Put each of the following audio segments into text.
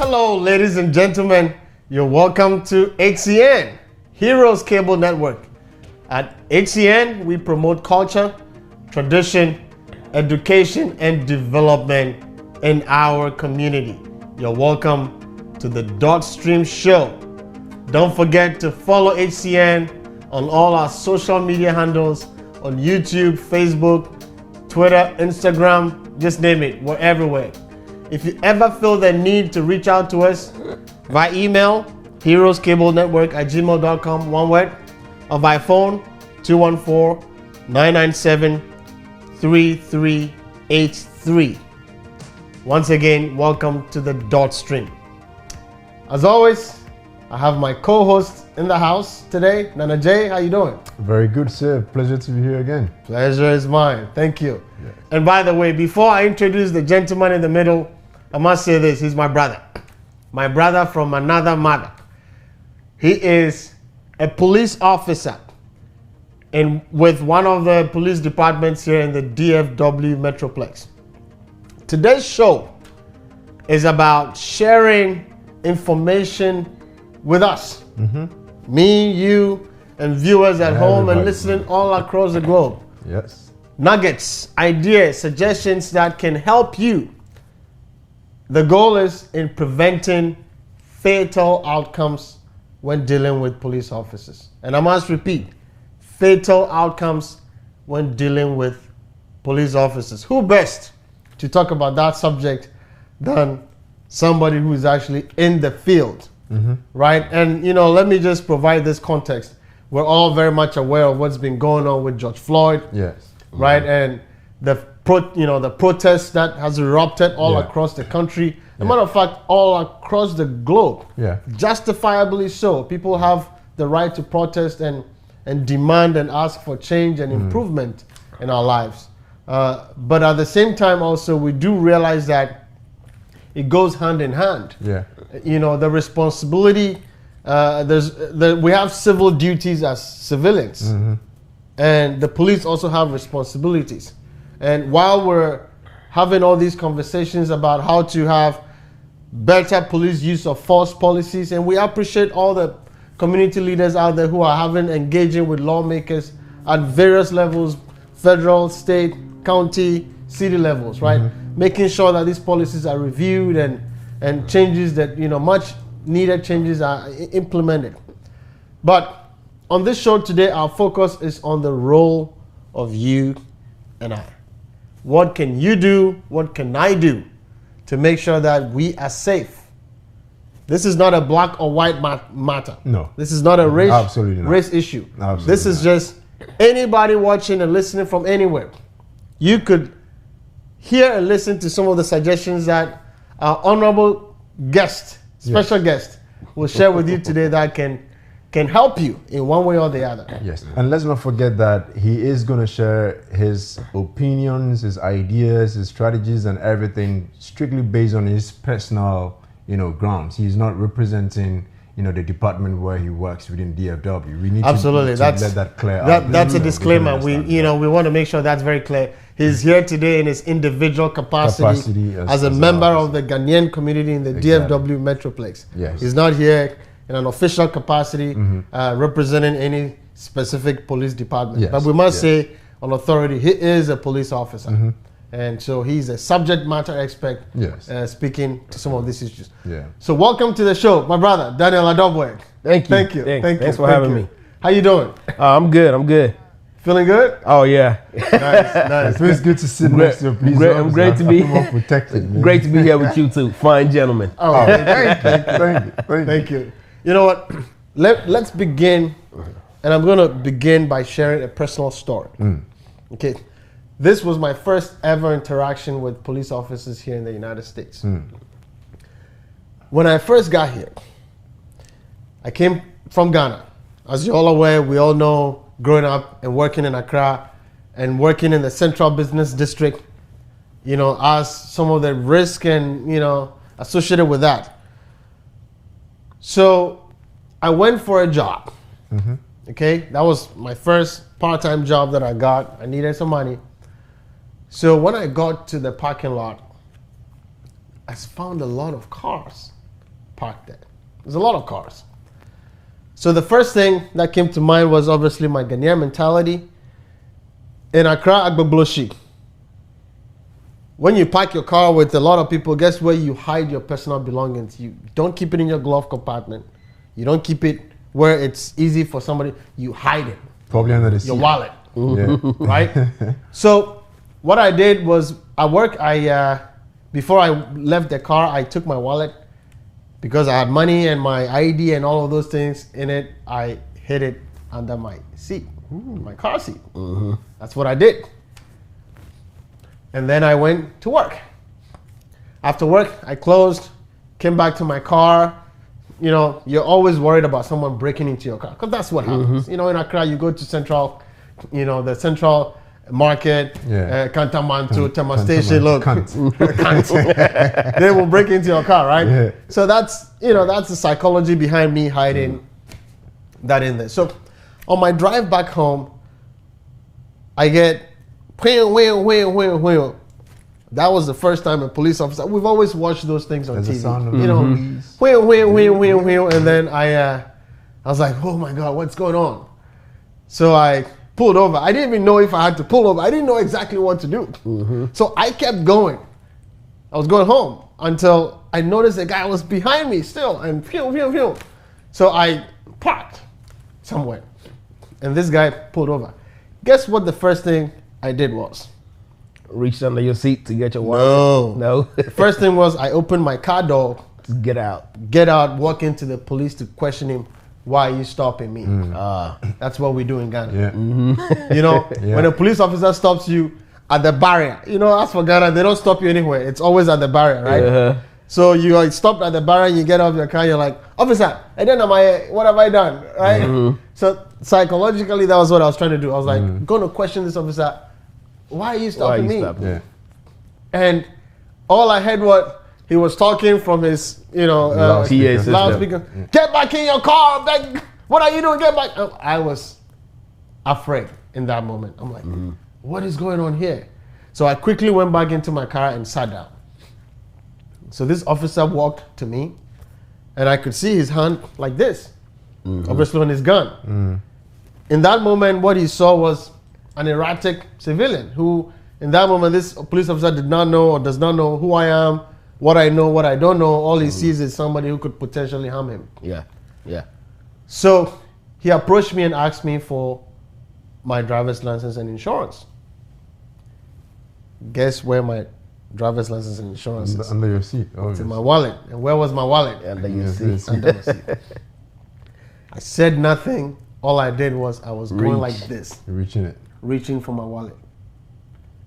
Hello, ladies and gentlemen. You're welcome to HCN, Heroes Cable Network. At HCN, we promote culture, tradition, education, and development in our community. You're welcome to the Dot Stream Show. Don't forget to follow HCN on all our social media handles on YouTube, Facebook, Twitter, Instagram, just name it, we're everywhere. If you ever feel the need to reach out to us via email, heroescablenetwork@gmail.com, one word, or by phone, 214-997-3383. Once again, welcome to the Dot Stream. As always, I have my co-host in the house today, Nana J. How you doing? Very good, sir. Pleasure to be here again. Pleasure is mine. Thank you. Yes. And by the way, before I introduce the gentleman in the middle, I must say this. He's my brother. My brother from another mother. He is a police officer with one of the police departments here in the DFW Metroplex. Today's show is about sharing information with us. Me, you, and viewers at home and listening all across the globe. Yes. Nuggets, ideas, suggestions that can help you. The goal is in preventing fatal outcomes when dealing with police officers. And I must repeat, fatal outcomes when dealing with police officers. Who best to talk about that subject than somebody who is actually in the field, right? And let me just provide this context. We're all very much aware of what's been going on with George Floyd, Yes. right? And the protests that has erupted all across the country. As a matter of fact, all across the globe. Yeah. Justifiably so. People have the right to protest and demand and ask for change and improvement in our lives. But at the same time, also, we do realize that it goes hand in hand. Yeah. The responsibility. We have civil duties as civilians, and the police also have responsibilities. And while we're having all these conversations about how to have better police use of force policies, and we appreciate all the community leaders out there who are engaging with lawmakers at various levels, federal, state, county, city levels, right? Making sure that these policies are reviewed and changes that, much needed changes are implemented. But on this show today, our focus is on the role of you and I. What can you do? What can I do to make sure that we are safe? This is not a black or white matter. No. This is not a race issue. Absolutely this is just anybody watching and listening from anywhere. You could hear and listen to some of the suggestions that our honorable guest, special guest, will share with you today that can help you in one way or the other. Yes. And let's not forget that he is going to share his opinions, his ideas, his strategies, and everything strictly based on his personal, grounds. He's not representing, the department where he works within DFW. We need Absolutely. to let that clear out. That's a disclaimer. We want to make sure that's very clear. He's here today in his individual capacity as a member of the Ghanaian community in the DFW Metroplex. Yes. He's not here in an official capacity representing any specific police department. Yes. But we must say on authority, he is a police officer. And so he's a subject matter expert speaking to some of these issues. Yeah. So welcome to the show, my brother, Daniel Adobwe. Thank you. Thanks for having me. How you doing? I'm good. Feeling good? Oh yeah. Nice. It feels good to sit next to you. Please. I'm great to be protected, man. great to be here with you too. Fine gentlemen. Oh, Thank you. You know what? Let's begin, and I'm going to begin by sharing a personal story. Okay. This was my first ever interaction with police officers here in the United States. When I first got here, I came from Ghana. As you're all aware, we all know, growing up and working in Accra and working in the Central Business District, as some of the risk and, associated with that. So I went for a job. Okay, that was my first part-time job that I got. I needed some money. So when I got to the parking lot, I found a lot of cars parked there. There's a lot of cars. So the first thing that came to mind was obviously my Ghanaian mentality. In Accra, Agbogboshi, when you park your car with a lot of people, guess where you hide your personal belongings? You don't keep it in your glove compartment. You don't keep it where it's easy for somebody. You hide it. Probably under the seat. Your wallet. Yeah. Right? So what I did was at work, before I left the car, I took my wallet because I had money and my ID and all of those things in it. I hid it under my seat, my car seat. That's what I did. And then I went to work. After work, I closed, came back to my car. You know, you're always worried about someone breaking into your car because that's what happens. You know, in Accra, you go to Central, you know, the Central Market, Kantamanto, Tema Station, look, they will break into your car, right? Yeah. So that's, you know, that's the psychology behind me hiding that in there. So on my drive back home, I get wheel. That was the first time a police officer. We've always watched those things on There's TV. a sound of you know, wheel, and then I was like, oh my God, what's going on? So I pulled over. I didn't even know if I had to pull over. I didn't know exactly what to do. So I kept going. I was going home until I noticed a guy was behind me still, and phew. So I parked somewhere, and this guy pulled over. Guess what the first thing I did was? Reached under your seat to get your wallet? No. The first thing was I opened my car door. Just get out. Walk into the police to question him. Why are you stopping me? That's what we do in Ghana. Yeah. You know, when a police officer stops you at the barrier, you know, as for Ghana, they don't stop you anywhere. It's always at the barrier, right? So you are stopped at the barrier, you get off your car, you're like, officer, what have I done, right? So psychologically, that was what I was trying to do. I was like, going to question this officer, why are you stopping me? Yeah. And all I heard what he was talking from his, you know, loudspeaker. Get back in your car. What are you doing? Get back. I was afraid in that moment. I'm like, what is going on here? So I quickly went back into my car and sat down. So this officer walked to me, and I could see his hand like this, obviously on his gun. In that moment, what he saw was an erratic civilian who, in that moment, this police officer did not know or does not know who I am, what I know, what I don't know. All he sees is somebody who could potentially harm him. Yeah. So he approached me and asked me for my driver's license and insurance. Guess where my driver's license and insurance is? Under your seat. It's in my wallet. And where was my wallet? Under your seat. Under my seat. I said nothing. All I did was I was going like this. You're reaching for my wallet.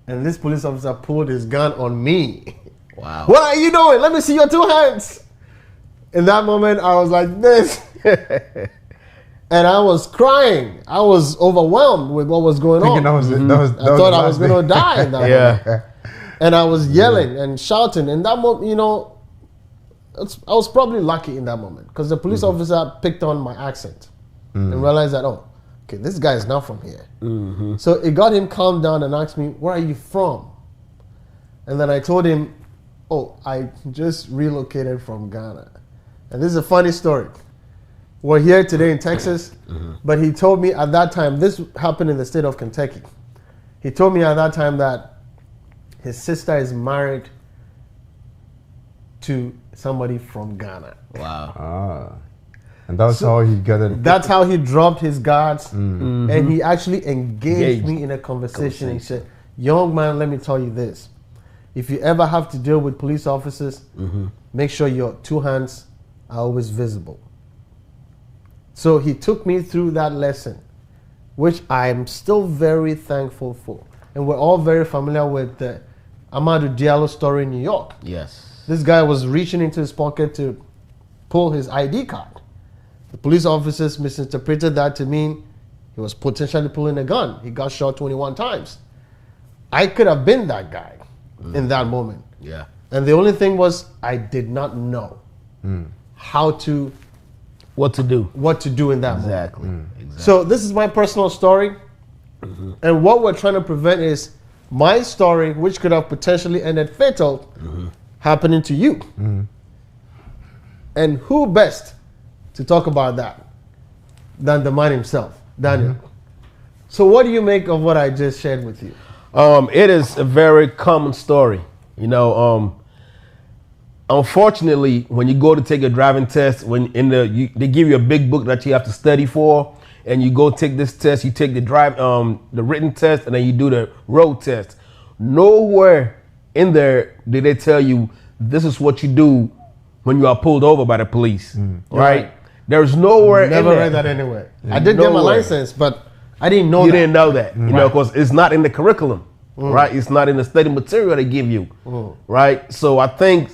And this police officer pulled his gun on me. Wow. What are you doing? Let me see your 2 hands. In that moment, I was like this. And I was crying. I was overwhelmed with what was going on. I thought I was going to die in that moment. And I was yelling and shouting. In that moment, you know, I was probably lucky in that moment because the police officer picked on my accent and realized that, oh, okay, this guy is not from here. So it got him calmed down and asked me, where are you from? And then I told him, oh, I just relocated from Ghana. And this is a funny story. We're here today in Texas, but he told me at that time, this happened in the state of Kentucky. He told me at that time that his sister is married to somebody from Ghana. Wow. And that's how he got it. That's how he dropped his guards, and he actually engaged me in a conversation. He said, young man, let me tell you this. If you ever have to deal with police officers, make sure your 2 hands are always visible. So he took me through that lesson, which I'm still very thankful for. And we're all very familiar with the Amadou Diallo story in New York. Yes. This guy was reaching into his pocket to pull his ID card. The police officers misinterpreted that to mean he was potentially pulling a gun. He got shot 21 times. I could have been that guy in that moment. Yeah. And the only thing was I did not know what to do in that moment. Exactly. So this is my personal story. And what we're trying to prevent is my story, which could have potentially ended fatal, happening to you. And who best to talk about that than the man himself, Daniel? So what do you make of what I just shared with you? It is a very common story. You know, unfortunately, when you go to take a driving test, they give you a big book that you have to study for, and you go take this test. You take the written test, and then you do the road test. Nowhere in there did they tell you this is what you do when you are pulled over by the police, right? There's nowhere. Never read that anywhere. I did get my license, but I didn't know. You didn't know that, you know, because it's not in the curriculum, right? It's not in the study material they give you, right? So I think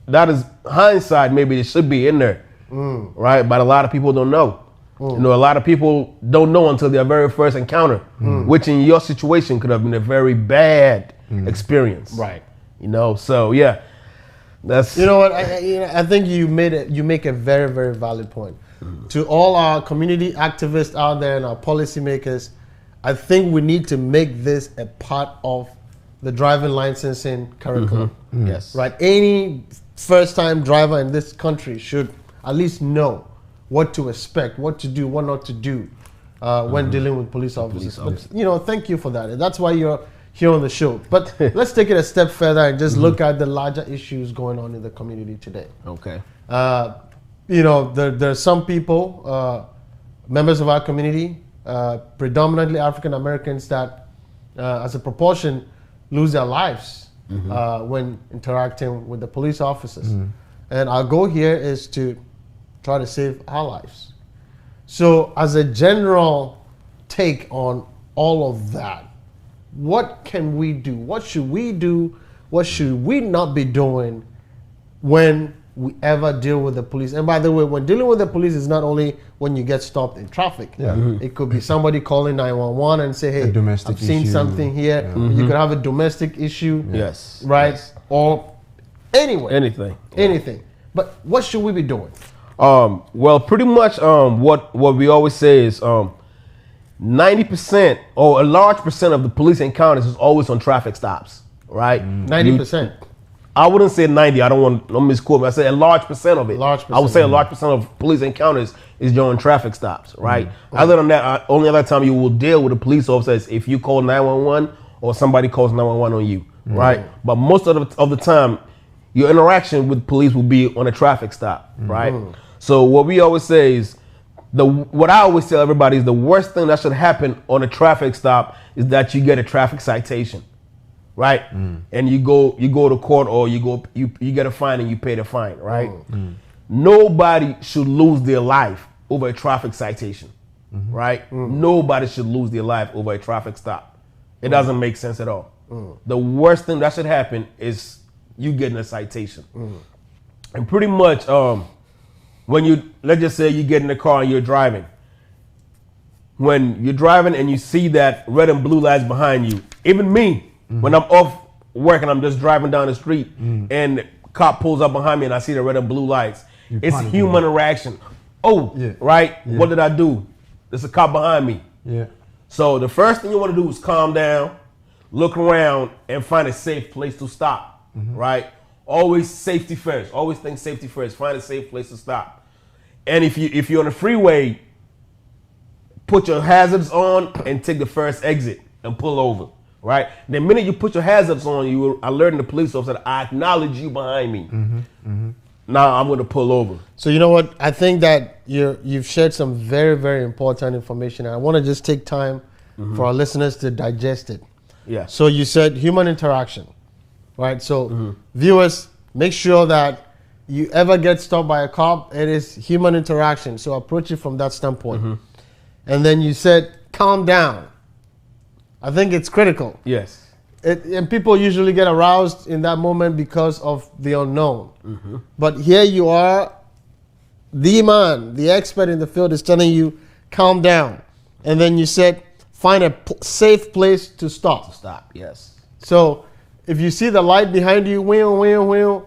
that is hindsight. Maybe it should be in there, right? But a lot of people don't know. You know, a lot of people don't know until their very first encounter, which in your situation could have been a very bad experience, Right. You know, so yeah, that's. You know what? I think you make a very, very valid point. To all our community activists out there and our policymakers, I think we need to make this a part of the driving licensing curriculum. Yes. Right. Any first-time driver in this country should at least know what to expect, what to do, what not to do when dealing with police officers. But, you know, thank you for that. That's why you're here on the show. But let's take it a step further and just look at the larger issues going on in the community today. Okay. You know, there's some people, members of our community, predominantly African Americans, that as a proportion lose their lives when interacting with the police officers. And our goal here is to try to save our lives. So as a general take on all of that, what can we do? What should we do? What should we not be doing when we ever deal with the police? And by the way, when dealing with the police is not only when you get stopped in traffic. It could be somebody calling 911 and say, hey, I've seen something here. You could have a domestic issue. Yes. Right? Yes. Or anyway. Anything. But what should we be doing? Well, pretty much what we always say is 90% or a large percent of the police encounters is always on traffic stops, right? 90%. I wouldn't say 90. I don't want to misquote me. I say a large percent of it. I would say a large percent of police encounters is during traffic stops, right? Other than that, only other time you will deal with a police officer is if you call 911 or somebody calls 911 on you, right? But most of the time, your interaction with police will be on a traffic stop, right? So what we always say is, what I always tell everybody is the worst thing that should happen on a traffic stop is that you get a traffic citation, right? And you go to court or you get a fine and you pay the fine, right? Nobody should lose their life over a traffic citation, right? Nobody should lose their life over a traffic stop. It doesn't make sense at all. The worst thing that should happen is you getting a citation. And pretty much when let's just say you get in the car and you're driving. When you're driving and you see that red and blue lights behind you, even me, when I'm off work and I'm just driving down the street and the cop pulls up behind me and I see the red and blue lights, it's human interaction. Right? What did I do? There's a cop behind me. So the first thing you want to do is calm down, look around, and find a safe place to stop, right? Always safety first. Always think safety first. Find a safe place to stop. And if you're on the freeway, put your hazards on and take the first exit and pull over, right? The minute you put your hazards on, you are alerting the police officer that I acknowledge you behind me. Now I'm going to pull over. So you know what? I think that you've shared some very, very important information. And I want to just take time for our listeners to digest it. Yeah. So you said human interaction, right? So viewers, make sure that you ever get stopped by a cop, it is human interaction. So approach it from that standpoint. And then you said, calm down. I think it's critical. Yes. And people usually get aroused in that moment because of the unknown. But here you are, the man, the expert in the field is telling you, calm down. And then you said, find a safe place to stop. Yes. So if you see the light behind you,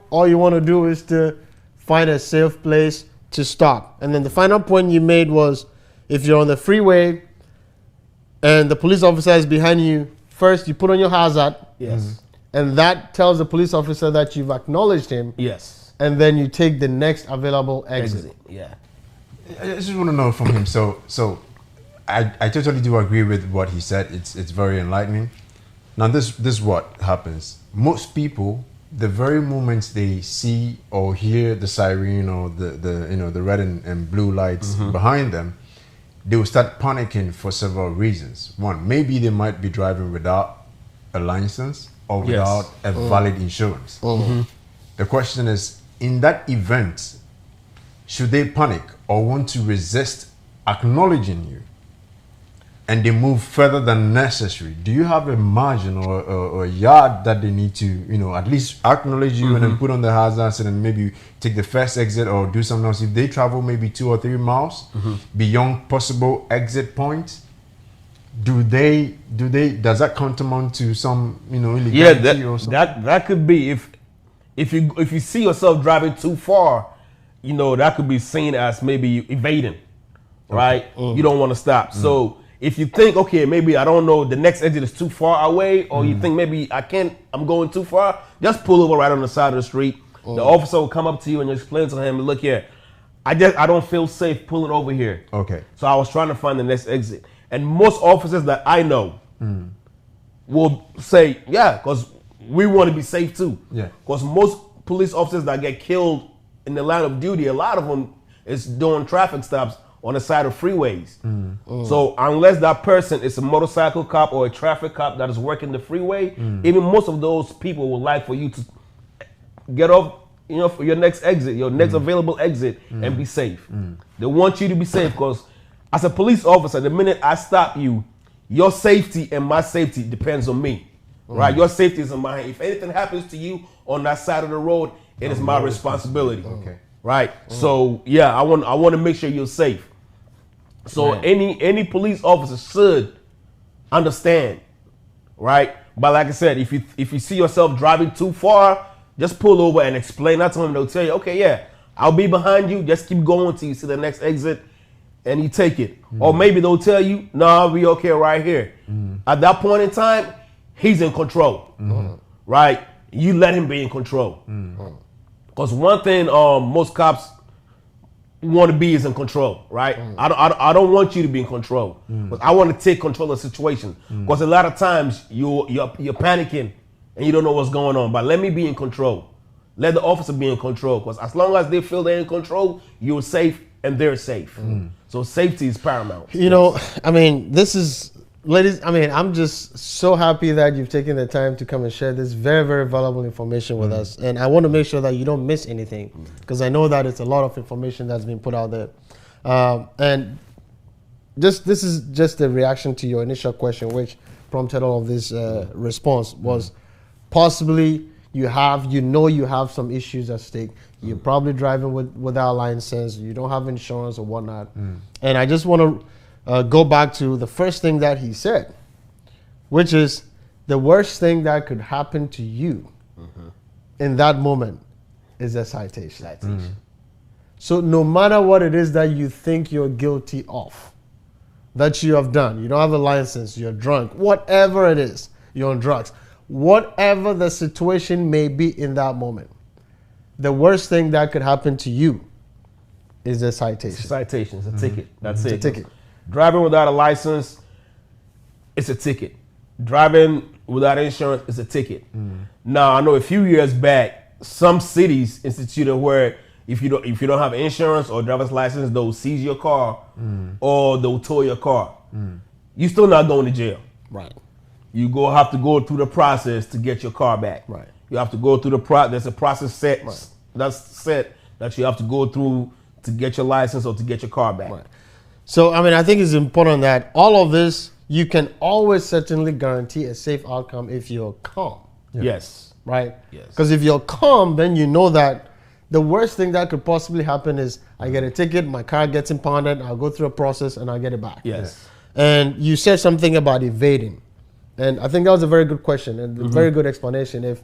all you want to do is to find a safe place to stop. And then the final point you made was, if you're on the freeway and the police officer is behind you, first you put on your hazard. Yes. And that tells the police officer that you've acknowledged him. Yes. and then you take the next available exit. Yeah. I just want to know from him. So I totally do agree with what he said. It's very enlightening. Now this is what happens. Most people, the very moment they see or hear the siren or the red and blue lights behind them, they will start panicking for several reasons. One, maybe they might be driving without a license or without a valid insurance. The question is, in that event, should they panic or want to resist acknowledging you and they move further than necessary? Do you have a margin or a yard that they need to, at least acknowledge you and then put on the hazards and then maybe take the first exit or do something else? If they travel maybe 2 or 3 miles beyond possible exit points, does that tantamount to some, illegality or something? that could be if you see yourself driving too far, that could be seen as maybe evading, right? You don't want to stop. So if you think, okay, maybe I don't know, the next exit is too far away, or you think maybe I'm going too far, just pull over right on the side of the street. The officer will come up to you and you explain to him, look here, I don't feel safe pulling over here. Okay. So I was trying to find the next exit. And most officers that I know will say, yeah, because we want to be safe too. Yeah. Because most police officers that get killed in the line of duty, a lot of them is doing traffic stops on the side of freeways. So unless that person is a motorcycle cop or a traffic cop that is working the freeway, even most of those people would like for you to get off, for your next exit, your next available exit, and be safe. They want you to be safe because as a police officer, the minute I stop you, your safety and my safety depends on me, right? Your safety is in my hand. If anything happens to you on that side of the road, it is my responsibility. Okay. Right. So yeah, I want to make sure you're safe. So any police officer should understand, right? But like I said, if you see yourself driving too far, just pull over and explain that to them. They'll tell you, okay, yeah, I'll be behind you. Just keep going till you see the next exit, and you take it. Or maybe they'll tell you, no, I'll be okay right here. At that point in time, he's in control, right? You let him be in control. Because one thing most cops want to be is in control, right? I don't want you to be in control, but I want to take control of the situation. Because a lot of times you're panicking and you don't know what's going on. But let me be in control. Let the officer be in control. Because as long as they feel they're in control, you're safe and they're safe. So safety is paramount. This is, ladies, I'm just so happy that you've taken the time to come and share this very, very valuable information with us. And I want to make sure that you don't miss anything, because I know that it's a lot of information that's been put out there. And this is just a reaction to your initial question, which prompted all of this response, was possibly you have some issues at stake. You're probably driving without license. You don't have insurance or whatnot. And I just want to go back to the first thing that he said, which is the worst thing that could happen to you in that moment is a citation. So no matter what it is that you think you're guilty of, that you have done, you don't have a license, you're drunk, whatever it is, you're on drugs, whatever the situation may be in that moment, the worst thing that could happen to you is a citation. It's a citation. It's a ticket. That's It's it. a ticket. Driving without a license, it's a ticket. Driving without insurance is a ticket. Now, I know a few years back, some cities instituted where if you don't have insurance or driver's license, they'll seize your car or they'll tow your car. You're still not going to jail. Right. You have to go through the process to get your car back. Right. You have to go through the process. There's a process that you have to go through to get your license or to get your car back. Right. So, I think it's important that all of this, you can always certainly guarantee a safe outcome if you're calm. Yes. Right? Yes. Because if you're calm, then you know that the worst thing that could possibly happen is I get a ticket, my car gets impounded, I'll go through a process and I'll get it back. Yes. And you said something about evading. And I think that was a very good question and a very good explanation. If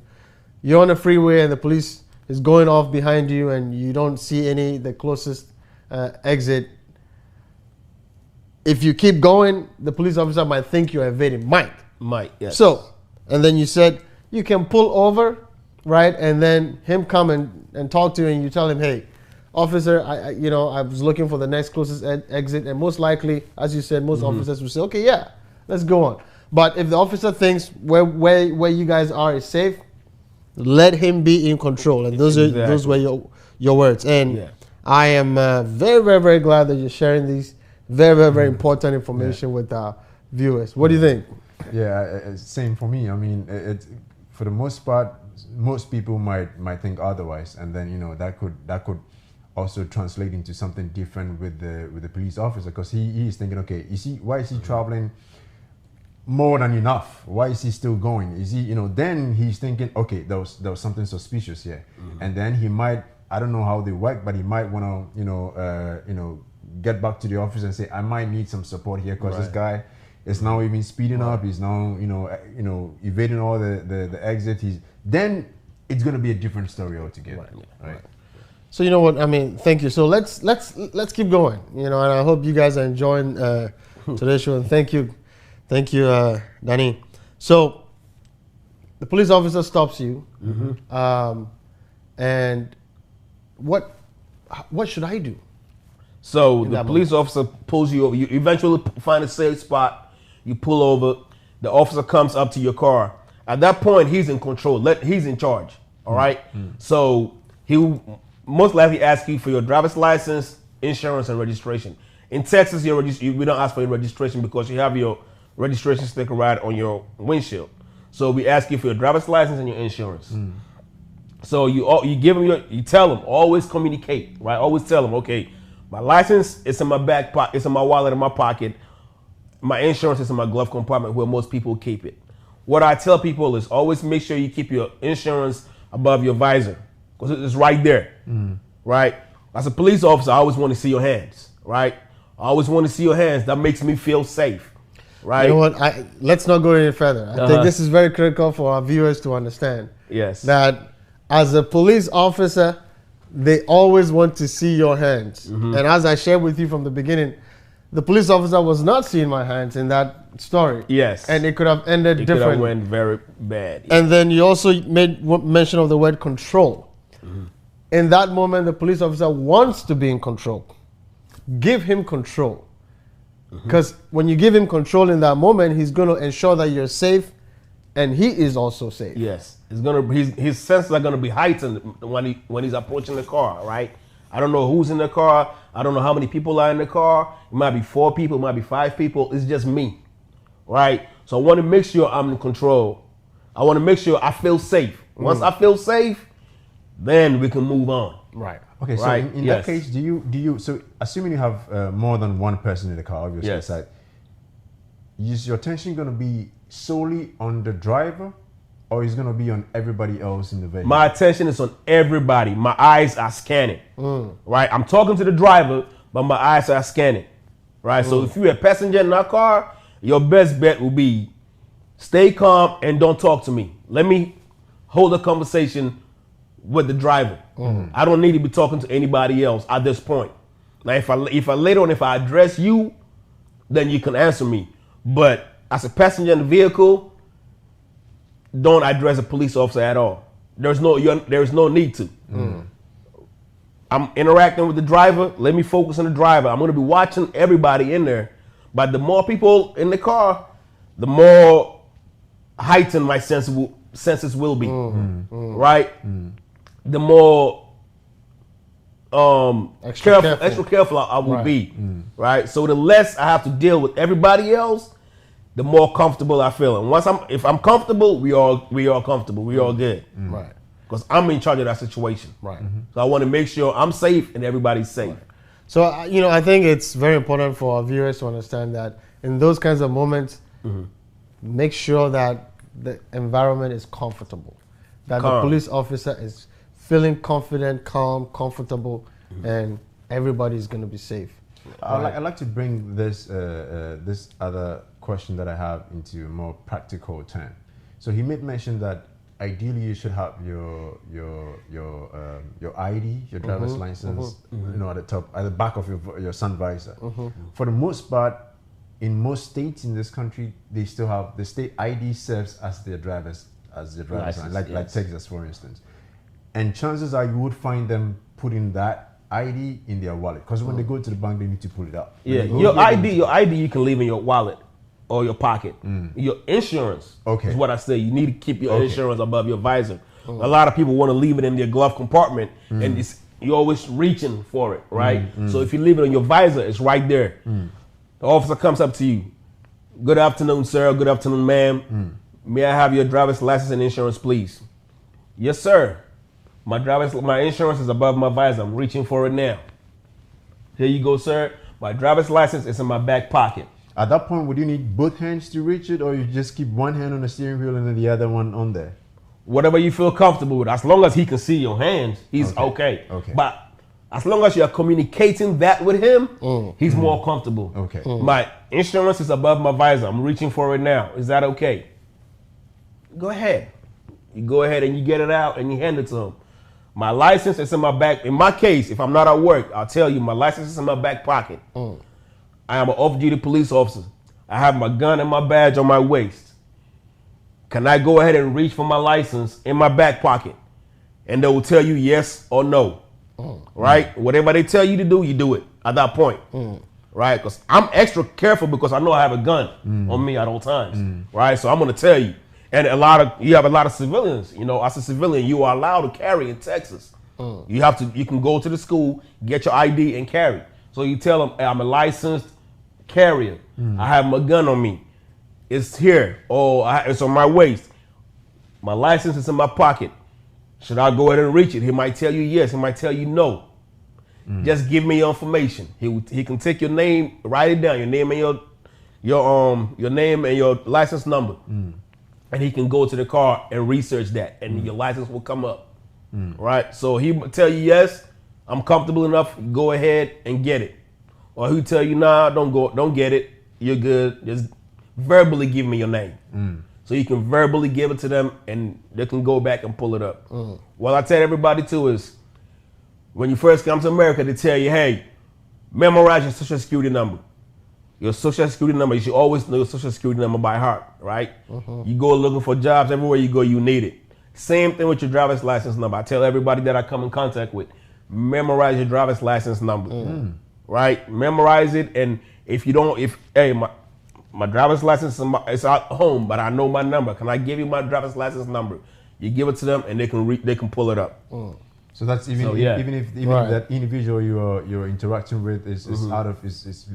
you're on a freeway and the police is going off behind you and you don't see the closest exit, if you keep going, the police officer might think you're evading. Might, yes. So, and then you said you can pull over right? And then him come and talk to you, and you tell him, hey, officer, I was looking for the next closest exit, and most likely, as you said, most officers will say, okay, yeah, let's go on. But if the officer thinks where you guys are is safe, let him be in control. And those were your words. And I am very, very, very glad that you're sharing these very, very, very important information with our viewers. What do you think? Yeah, same for me. I mean, for the most part, most people might think otherwise, and then that could also translate into something different with the police officer, because he is thinking, okay, why is he traveling more than enough? Why is he still going? Is he, then he's thinking, okay, there was something suspicious here, and then he might, I don't know how they work, but he might want to get back to the office and say, I might need some support here, because this guy is now even speeding up. He's now evading all the exit. Then it's going to be a different story altogether, right? So you know what I mean. Thank you. So let's keep going. And I hope you guys are enjoying today's show. And thank you, Danny. So the police officer stops you, and what should I do? So the police officer pulls you over. You eventually find a safe spot. You pull over. The officer comes up to your car. At that point, he's in control. He's in charge. All right. So he will most likely ask you for your driver's license, insurance, and registration. In Texas, we don't ask for your registration because you have your registration sticker right on your windshield. So we ask you for your driver's license and your insurance. So you give them you tell them, always communicate, right? Always tell them, okay, my license is in my back pocket, it's in my wallet in my pocket. My insurance is in my glove compartment where most people keep it. What I tell people is always make sure you keep your insurance above your visor, because it's right there, right? As a police officer, I always want to see your hands, right? I always want to see your hands. That makes me feel safe, right? You know what? Let's not go any further. I think this is very critical for our viewers to understand. Yes. That as a police officer, they always want to see your hands. And as I shared with you from the beginning, the police officer was not seeing my hands in that story. Yes. And it could have ended differently. It could have went very bad. And then you also made mention of the word control. In that moment, the police officer wants to be in control. Give him control. Because when you give him control in that moment, he's going to ensure that you're safe and he is also safe. Yes. His senses are going to be heightened when he's approaching the car, right? I don't know who's in the car. I don't know how many people are in the car. It might be 4 people. It might be 5 people. It's just me, right? So I want to make sure I'm in control. I want to make sure I feel safe. Once I feel safe, then we can move on. Right. Okay, so in that case, do you so assuming you have more than one person in the car, obviously, is your attention going to be solely on the driver, or is it going to be on everybody else in the vehicle? My attention is on everybody. My eyes are scanning, right? I'm talking to the driver, but my eyes are scanning, right? So if you're a passenger in that car, your best bet will be stay calm and don't talk to me. Let me hold a conversation with the driver. I don't need to be talking to anybody else at this point. Now, if I later on, if I address you, then you can answer me. But as a passenger in the vehicle, don't address a police officer at all. There's no need to. I'm interacting with the driver. Let me focus on the driver. I'm going to be watching everybody in there. But the more people in the car, the more heightened my senses will be, right? The more extra careful I will be, right? So the less I have to deal with everybody else, the more comfortable I feel. And if I'm comfortable, we all comfortable. We all good, right? Because I'm in charge of that situation, right? So I want to make sure I'm safe and everybody's safe. Right. So I think it's very important for our viewers to understand that in those kinds of moments, make sure that the environment is comfortable, that the police officer is feeling confident, calm, comfortable, and everybody's going to be safe. I'd like to bring this other question that I have into a more practical term. So he made mention that ideally you should have your ID, your driver's license, at the top, at the back of your sun visor. For the most part, in most states in this country, they still have the state ID serves as their driver's as the driver's license, like yes. Texas, for instance. And chances are you would find them putting that ID in their wallet, because when they go to the bank, they need to pull it out. Yeah, your ID you can leave in your wallet or your pocket. Your insurance is what I say. You need to keep your insurance above your visor. A lot of people want to leave it in their glove compartment, and you're always reaching for it, right? So if you leave it on your visor, it's right there. The officer comes up to you. Good afternoon, sir. Good afternoon, ma'am. May I have your driver's license and insurance, please? Yes, sir. My insurance is above my visor. I'm reaching for it now. Here you go, sir. My driver's license is in my back pocket. At that point, would you need both hands to reach it, or you just keep one hand on the steering wheel and then the other one on there? Whatever you feel comfortable with. As long as he can see your hands, he's okay. But as long as you're communicating that with him, he's more comfortable. Okay. My insurance is above my visor. I'm reaching for it now. Is that okay? Go ahead. You go ahead and you get it out and you hand it to him. My license is in my back. In my case, if I'm not at work, I'll tell you my license is in my back pocket. I am an off-duty police officer. I have my gun and my badge on my waist. Can I go ahead and reach for my license in my back pocket? And they will tell you yes or no. Right? Whatever they tell you to do, you do it at that point. Right? Because I'm extra careful because I know I have a gun on me at all times. Right? So I'm going to tell you. And you have a lot of civilians. You know, as a civilian, you are allowed to carry in Texas. You can go to the school, get your ID and carry. So you tell them, hey, I'm a licensed carrier. I have my gun on me. It's here. It's on my waist. My license is in my pocket. Should I go ahead and reach it? He might tell you yes. He might tell you no. Just give me your information. He can take your name, write it down, your name and your name and your license number. And he can go to the car and research that, and your license will come up. Right? So he will tell you yes, I'm comfortable enough, go ahead and get it. Or he'll tell you, nah, don't get it. You're good. Just verbally give me your name. So you can verbally give it to them and they can go back and pull it up. What I tell everybody too is when you first come to America, they tell you, hey, memorize your social security number. Your social security number, you should always know your social security number by heart, right? You go looking for jobs, everywhere you go, you need it. Same thing with your driver's license number. I tell everybody that I come in contact with, memorize your driver's license number, right? Memorize it, and my driver's license is at home, but I know my number. Can I give you my driver's license number? You give it to them, and they can pull it up. So that's even if that individual you're interacting with is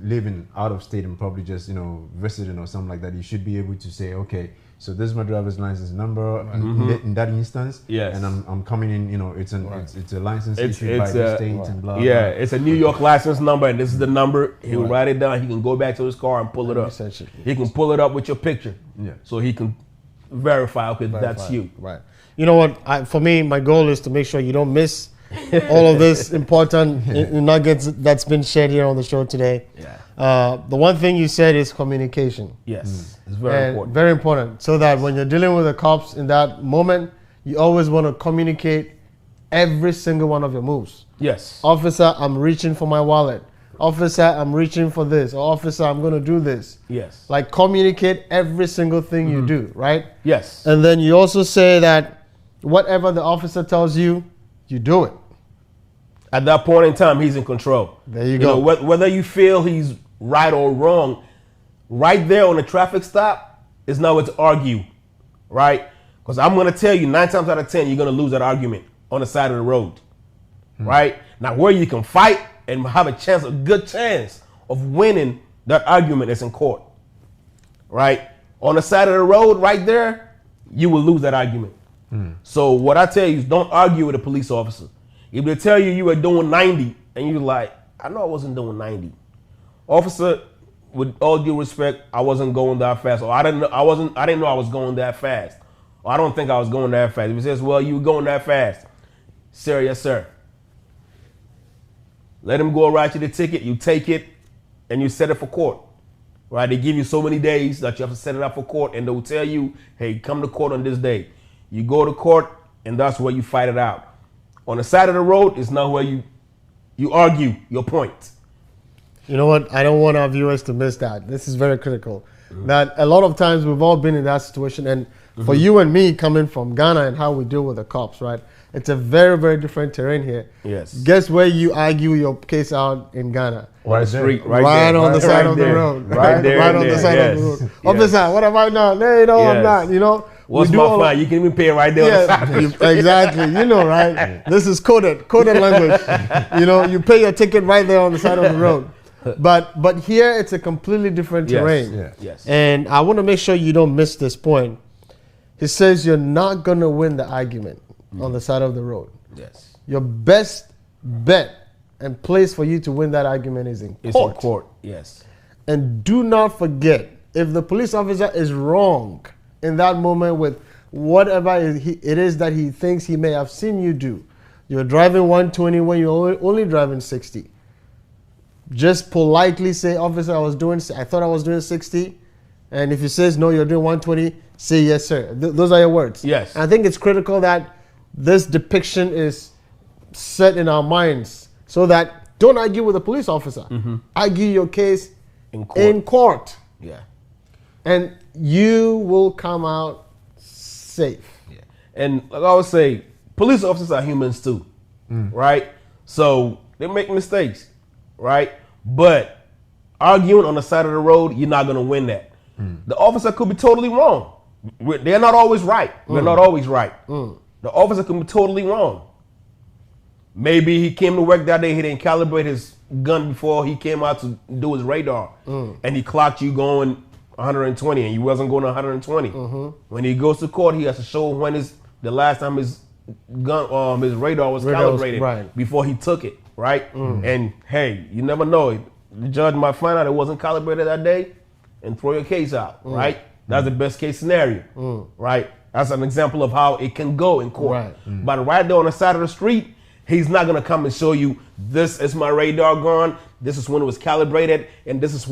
living out of state and probably just visiting or something like that, you should be able to say, okay, so this is my driver's license number in that instance. Yes. And I'm coming in. It's a license issued by the state and blah. Yeah, it's a New York license number, and this is the number. He'll write it down. He can go back to his car and pull it up. He can pull it up with your picture. Yeah. So he can verify. Okay, that's you. Right. You know what? For me, my goal is to make sure you don't miss all of this important nuggets that's been shared here on the show today. Yeah. The one thing you said is communication. Yes, it's very important. Very important. So that when you're dealing with the cops in that moment, you always want to communicate every single one of your moves. Yes. Officer, I'm reaching for my wallet. Officer, I'm reaching for this. Or officer, I'm going to do this. Yes. Like communicate every single thing you do, right? Yes. And then you also say that whatever the officer tells you, you do it. At that point in time, he's in control. There you go. Whether you feel he's right or wrong, right there on the traffic stop is nowhere to argue, right? Because I'm going to tell you 9 times out of 10, you're going to lose that argument on the side of the road, right? Now, where you can fight and have a good chance of winning that argument is in court, right? On the side of the road right there, you will lose that argument. So what I tell you is don't argue with a police officer. If they tell you were doing 90 and you're like, I know I wasn't doing 90. Officer, with all due respect, I wasn't going that fast. Or I didn't know I was going that fast. Or I don't think I was going that fast. If he says, well, you were going that fast. Sir, yes, sir. Let him go write you the ticket. You take it and you set it for court. Right? They give you so many days that you have to set it up for court, and they'll tell you, hey, come to court on this day. You go to court, and that's where you fight it out. On the side of the road is not where you argue your point. You know what? I don't want our viewers to miss that. This is very critical. That a lot of times we've all been in that situation, and For you and me coming from Ghana and how we deal with the cops, right? It's a very, very different terrain here. Yes. Guess where you argue your case out in Ghana? On the street, right on the side of the road. Right there. Right on the side of the road. Yes. Officer, what have I done? No, I'm not. You know. What's my fine? You can even pay right there on the side of the street. Exactly. You know, right? This is coded language. You know, you pay your ticket right there on the side of the road. But here it's a completely different terrain. Yes. And I want to make sure you don't miss this point. He says you're not going to win the argument on the side of the road. Yes. Your best bet and place for you to win that argument is in court. It's in court, yes. And do not forget, if the police officer is wrong in that moment with whatever it is that he thinks he may have seen you do, you're driving 120 when you're only driving 60. Just politely say, officer, I thought I was doing 60. And if he says, no, you're doing 120, say, yes, sir. Those are your words. Yes. And I think it's critical that this depiction is set in our minds so that don't argue with a police officer. Argue your case in court. Yeah. And you will come out safe. Yeah. And like I always say, police officers are humans too, right? So they make mistakes, right? But arguing on the side of the road, you're not going to win that. The officer could be totally wrong. They're not always right. We're not always right. The officer could be totally wrong. Maybe he came to work that day, he didn't calibrate his gun before he came out to do his radar, and he clocked you going 120 and you wasn't going 120. When he goes to court, he has to show when the last time his gun, his radar was calibrated before he took it, right? And hey, you never know. The judge might find out it wasn't calibrated that day and throw your case out, right? That's the best case scenario, right? That's an example of how it can go in court. But right there on the side of the street, he's not gonna come and show you, this is my radar gun, this is when it was calibrated, and this is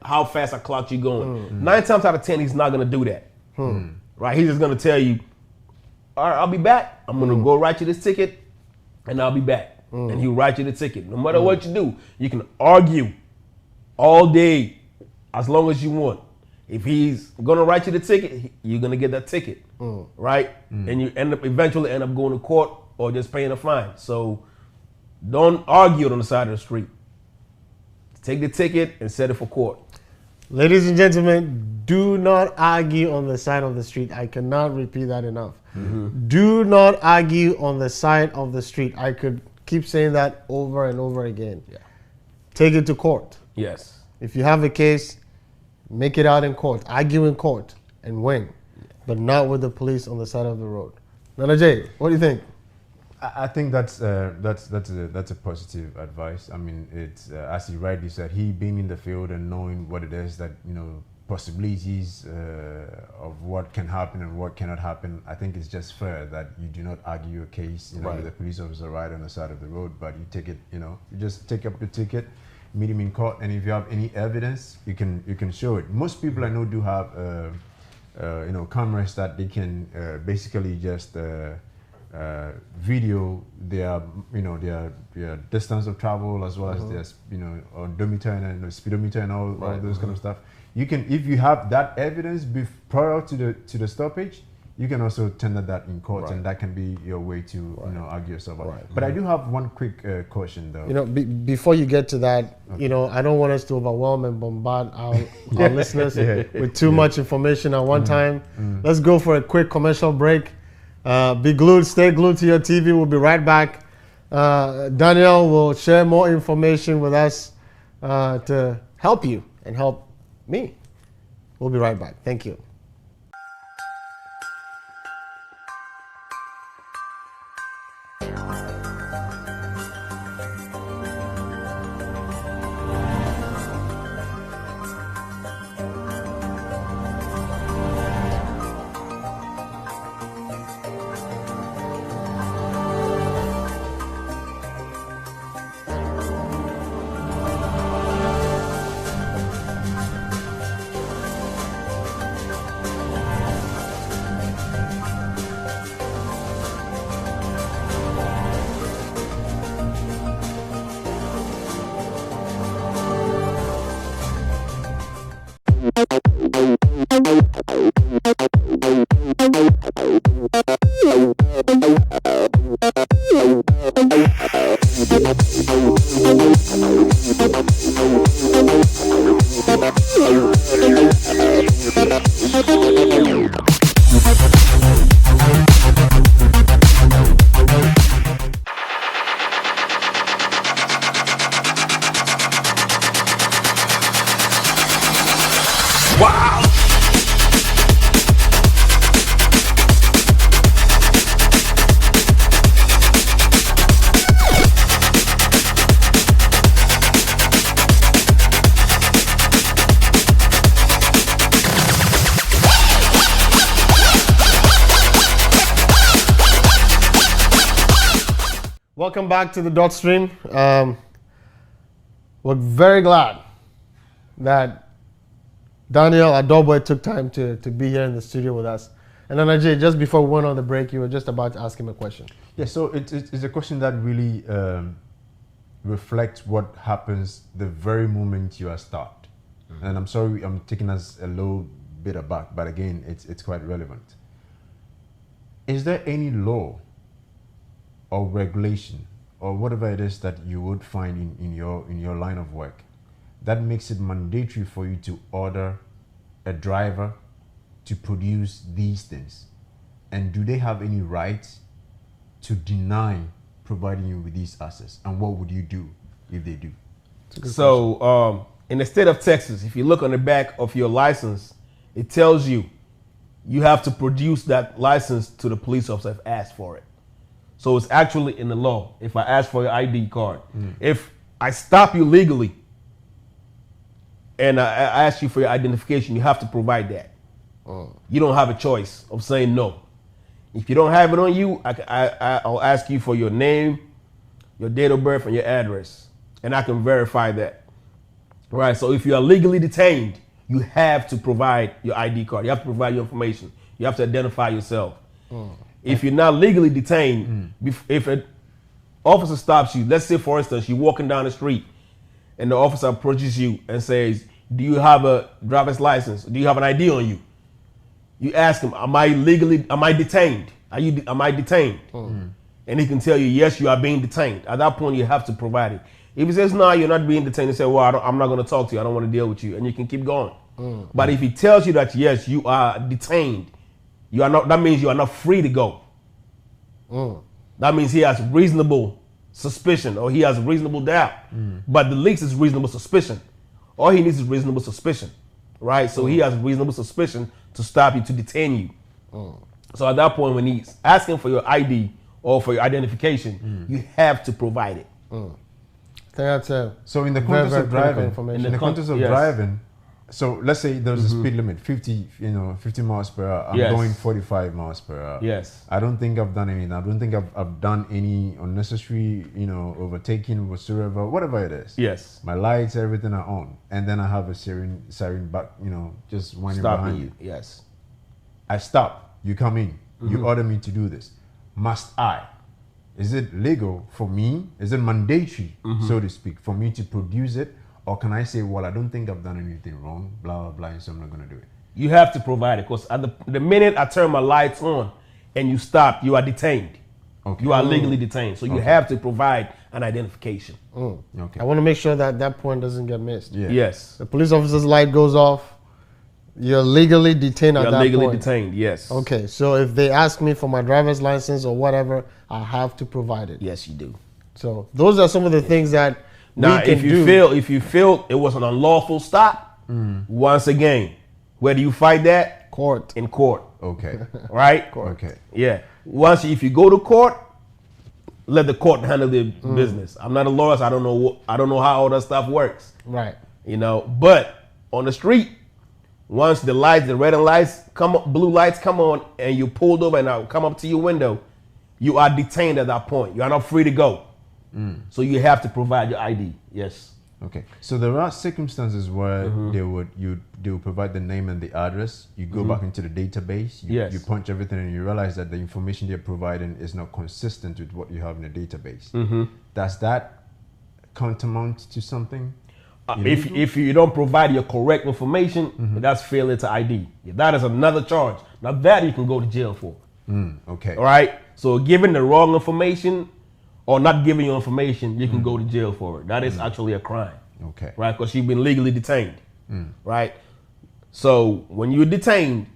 how fast I clocked you going. 9 times out of 10, he's not gonna do that, right? He's just gonna tell you, all right, I'll be back. I'm gonna go write you this ticket, and I'll be back. And he'll write you the ticket. No matter what you do, you can argue all day as long as you want. If he's gonna write you the ticket, you're gonna get that ticket, right? And you eventually end up going to court or just paying a fine. So don't argue it on the side of the street. Take the ticket and set it for court. Ladies and gentlemen, do not argue on the side of the street. I cannot repeat that enough. Do not argue on the side of the street. I could keep saying that over and over again. Take it to court. Yes. If you have a case, make it out in court. Argue in court and win, but not with the police on the side of the road. Nana J, what do you think? I think that's a positive advice. I mean, it's as he rightly said, he being in the field and knowing what it is that, you know, possibilities of what can happen and what cannot happen. I think it's just fair that you do not argue your case, you know, with a police officer right on the side of the road, but you take it, you know, you just take up the ticket, meet him in court, and if you have any evidence, you can show it. Most people I know do have you know, cameras that they can basically just video their, you know, their distance of travel, as well as their, you know, odometer and speedometer and all those kind of stuff. You can, if you have that evidence prior to the stoppage, you can also tender that in court, and that can be your way to you know, argue yourself out. But I do have one quick question though. You know, before you get to that, you know, I don't want us to overwhelm and bombard our listeners with too much information at one time. Let's go for a quick commercial break. Be glued, stay glued to your TV. We'll be right back. Daniel will share more information with us to help you and help me. We'll be right back. Thank you. Welcome back to the Dot Stream. We're very glad that Daniel Adoboy took time to be here in the studio with us. And then Ajay, just before we went on the break, you were just about to ask him a question. Yeah, so it's a question that really reflects what happens the very moment you are start. Mm-hmm. And I'm sorry, I'm taking us a little bit aback, but again, it's quite relevant. Is there any law or regulation or whatever it is that you would find in your line of work that makes it mandatory for you to order a driver to produce these things? And do they have any rights to deny providing you with these assets? And what would you do if they do? So in the state of Texas, if you look on the back of your license, it tells you have to produce that license to the police officer if asked for it. So it's actually in the law. If I ask for your ID card, if I stop you legally and I ask you for your identification, you have to provide that. You don't have a choice of saying no. If you don't have it on you, I'll ask you for your name, your date of birth, and your address, and I can verify that. Right. So if you are legally detained, you have to provide your ID card. You have to provide your information. You have to identify yourself. If you're not legally detained, if an officer stops you, let's say for instance you're walking down the street, and the officer approaches you and says, "Do you have a driver's license? Do you have an ID on you?" You ask him, am I detained? Am I detained? And he can tell you, yes, you are being detained. At that point, you have to provide it. If he says, no, you're not being detained, you say, well, I'm not going to talk to you. I don't want to deal with you. And you can keep going. But if he tells you that, yes, you are detained, you are not. That means you are not free to go. That means he has reasonable suspicion or he has reasonable doubt. But the least is reasonable suspicion. All he needs is reasonable suspicion. Right? So he has reasonable suspicion to stop you, to detain you. So at that point, when he's asking for your ID or for your identification, you have to provide it. So in the context of driving, so let's say there's a speed limit, 50 miles per hour. I'm going 45 miles per hour. Yes. I don't think I've done anything. I don't think I've done any unnecessary, overtaking whatsoever, whatever it is. Yes. My lights, everything are on. And then I have a siren back, just winding behind you. Yes. I stop. You come in. You order me to do this. Must I? Is it legal for me? Is it mandatory, so to speak, for me to produce it? Or can I say, well, I don't think I've done anything wrong, blah, blah, blah, and so I'm not going to do it? You have to provide it, because at the minute I turn my lights on and you stop, you are detained. Okay. You are legally detained. So you have to provide an identification. Okay. I want to make sure that point doesn't get missed. Yeah. Yes. The police officer's light goes off, you're legally detained at that point. You're legally detained, yes. Okay, so if they ask me for my driver's license or whatever, I have to provide it. Yes, you do. So those are some of the things that if you feel it was an unlawful stop, once again, where do you fight that? Court. In court. Okay. Right? Court. Okay. Yeah. If you go to court, let the court handle the business. I'm not a lawyer, so I don't know how all that stuff works. Right. But on the street, once the red lights come up, blue lights come on, and you pulled over and I come up to your window, you are detained at that point. You are not free to go. So you have to provide your ID. Yes. Okay. So there are circumstances where they will provide the name and the address. You go back into the database. You punch everything and you realize that the information they're providing is not consistent with what you have in the database. Does that tantamount to something? If you don't provide your correct information, that's failure to ID. That is another charge. Now that you can go to jail for. Okay. All right. So giving the wrong information or not giving you information, you can go to jail for it. That is actually a crime. Okay. Right? Because you've been legally detained. Right? So when you're detained,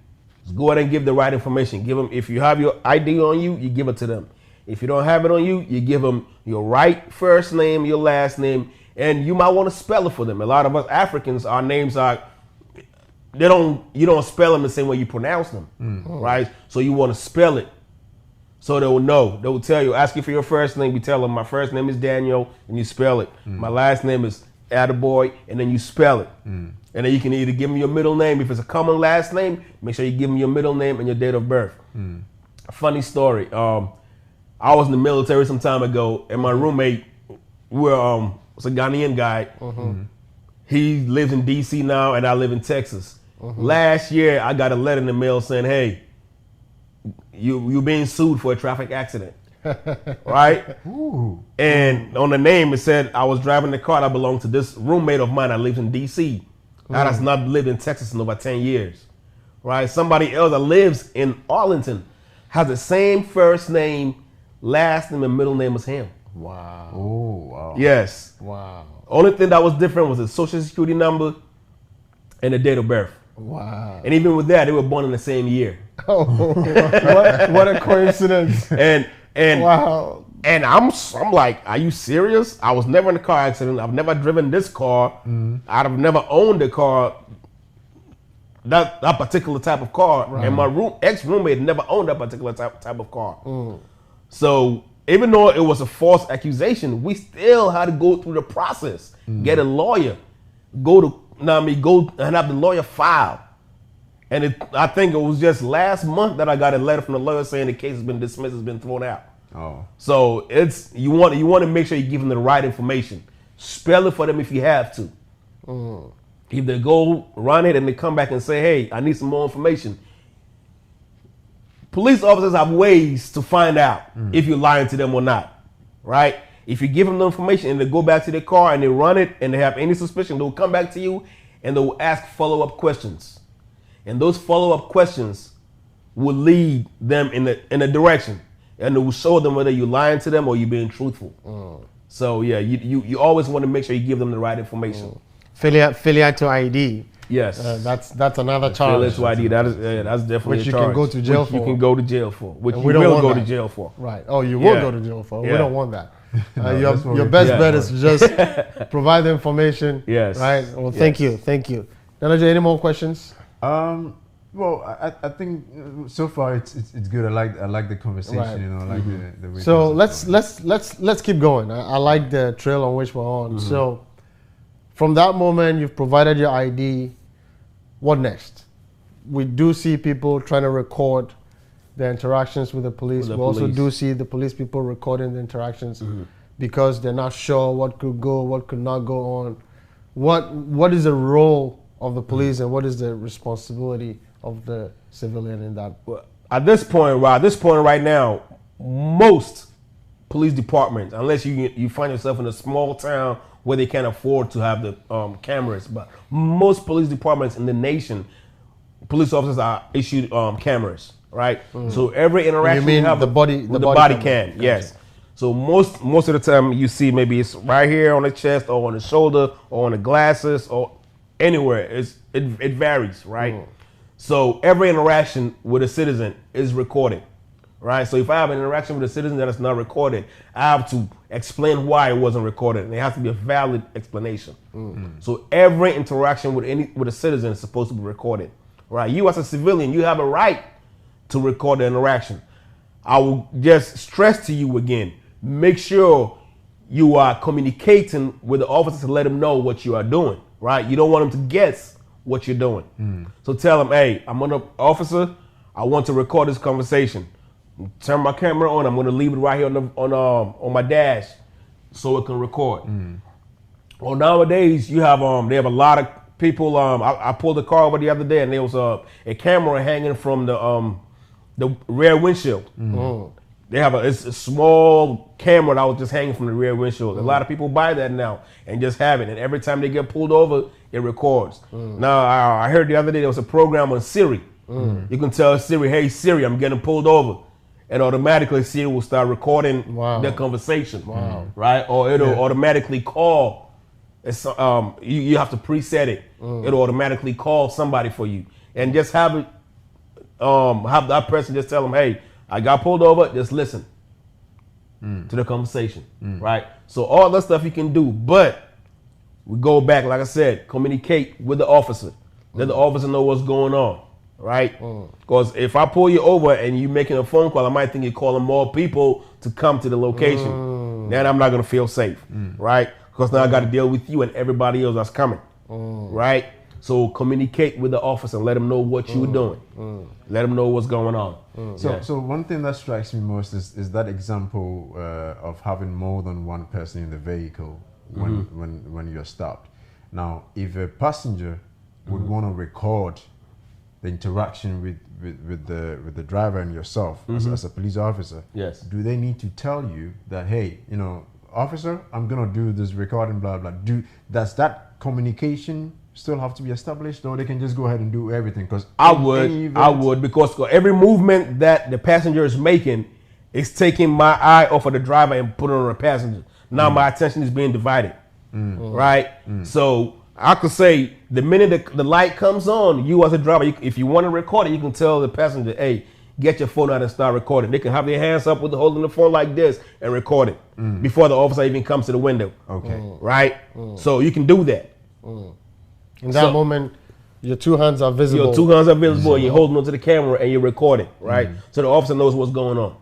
just go ahead and give the right information. Give them, if you have your ID on you, you give it to them. If you don't have it on you, you give them your right first name, your last name, and you might want to spell it for them. A lot of us Africans, our names are, you don't spell them the same way you pronounce them. Right? So you want to spell it. So they will know. They will tell you, ask you for your first name. You tell them, my first name is Daniel, and you spell it. My last name is Attaboy, and then you spell it. And then you can either give them your middle name. If it's a common last name, make sure you give them your middle name and your date of birth. A funny story. I was in the military some time ago, and my roommate, was a Ghanaian guy. He lives in D.C. now, and I live in Texas. Last year, I got a letter in the mail saying, "Hey, you're being sued for a traffic accident." Right? Ooh. And on the name, it said I was driving the car that belonged to this roommate of mine that lives in D.C. That has not lived in Texas in over 10 years. Right? Somebody else that lives in Arlington has the same first name, last name, and middle name as him. Wow. Oh, wow. Yes. Wow. Only thing that was different was the social security number and the date of birth. Wow. And even with that, they were born in the same year. Oh, what a coincidence. And Wow. and I'm like, are you serious? I was never in a car accident. I've never driven this car. I've never owned a car, that particular type of car. Right. And my ex-roommate never owned that particular type of car. So even though it was a false accusation, we still had to go through the process, get a lawyer, go and have the lawyer file. And I think it was just last month that I got a letter from the lawyer saying the case has been dismissed, has been thrown out. Oh. So you want to make sure you give them the right information. Spell it for them if you have to. If they go run it and they come back and say, "Hey, I need some more information." Police officers have ways to find out if you're lying to them or not, right? If you give them the information and they go back to their car and they run it and they have any suspicion, they'll come back to you and they'll ask follow-up questions. And those follow-up questions will lead them in a direction, and it will show them whether you're lying to them or you're being truthful. So yeah, you always want to make sure you give them the right information. Failure to ID. Yes, that's another charge. Failure to ID. That's definitely which a you charge. can go to jail which for. You can go to jail for. Which And you we don't will want go that. to jail for. Right. Oh, you will Yeah. go to jail for. We Yeah. don't want that. No, Your best Yeah. bet is to just provide the information. Yes. Right. Well, thank you. Nanaja, any more questions? Well, I think so far it's good. I like the conversation. Right. You know, I like the way. So things are let's keep going. I like the trail on which we're on. So from that moment, you've provided your ID. What next? We do see people trying to record the interactions with the police. We also do see the police people recording the interactions because they're not sure what could go, what could not go on. What is the role of the police and what is the responsibility of the civilian in that? At this point right now, most police departments, unless you find yourself in a small town where they can't afford to have the cameras, but most police departments in the nation, police officers are issued cameras, right? So every interaction You mean have the body cam, yes. So most of the time you see maybe it's right here on the chest or on the shoulder or on the glasses or anywhere. It varies, right? So every interaction with a citizen is recorded, right? So if I have an interaction with a citizen that is not recorded, I have to explain why it wasn't recorded, and it has to be a valid explanation. So every interaction with a citizen is supposed to be recorded, right? You as a civilian, you have a right to record the interaction. I will just stress to you again, make sure you are communicating with the officer to let them know what you are doing, right? You don't want them to guess what you're doing. So tell them, "Hey, I'm an officer. I want to record this conversation. Turn my camera on. I'm going to leave it right here on my dash so it can record." Well, nowadays you have they have a lot of people. I pulled a car over the other day and there was a camera hanging from the rear windshield. They have it's a small camera that was just hanging from the rear windshield. A lot of people buy that now and just have it. And every time they get pulled over, it records. Now, I heard the other day there was a program on Siri. You can tell Siri, "Hey Siri, I'm getting pulled over." And automatically Siri will start recording the conversation. Right? Or it'll automatically call. It's, you have to preset it. It'll automatically call somebody for you. And just have it have that person just tell them, "Hey, I got pulled over, just listen to the conversation," right? So all that stuff you can do, but we go back, like I said, communicate with the officer. Let the officer know what's going on, right? Because if I pull you over and you're making a phone call, I might think you're calling more people to come to the location. Then I'm not going to feel safe, right? Because now I got to deal with you and everybody else that's coming, right? So communicate with the officer and let them know what you're doing. Let them know what's going on. So one thing that strikes me most is that example of having more than one person in the vehicle when you're stopped. Now, if a passenger would want to record the interaction with the driver and yourself as a police officer, Yes. do they need to tell you that, hey, officer, I'm gonna do this recording, blah blah? Does that communication still have to be established, or they can just go ahead and do everything? Because I would, because every movement that the passenger is making is taking my eye off of the driver and putting it on the passenger. Now my attention is being divided, right? So I could say the minute the light comes on, you as a driver, if you want to record it, you can tell the passenger, hey, get your phone out and start recording. They can have their hands up with holding the phone like this and record it before the officer even comes to the window. Okay. Right? So you can do that. In that moment, your two hands are visible. Your two hands are visible, and you're holding onto the camera and you're recording, right? So the officer knows what's going on,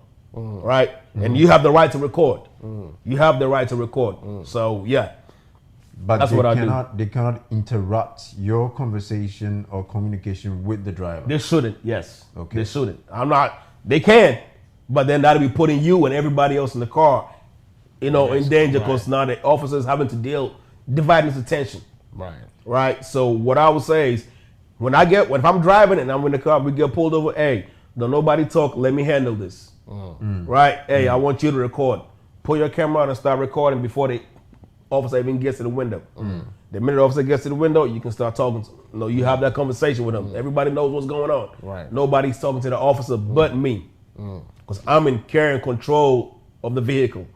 right? And you have the right to record. You have the right to record. So, yeah. But That's what I do. They cannot interrupt your conversation or communication with the driver. They shouldn't, yes. Okay. They shouldn't. They can, but then that'll be putting you and everybody else in the car, in danger, because now the officer's having to dividing his attention. Right. So what I would say is, if I'm driving and I'm in the car, we get pulled over. Hey, don't nobody talk. Let me handle this. Right. Hey, I want you to record. Pull your camera out and start recording before the officer even gets to the window. The minute the officer gets to the window, you can start talking. You have that conversation with them. Everybody knows what's going on. Right. Nobody's talking to the officer but me, because I'm in carrying control of the vehicle.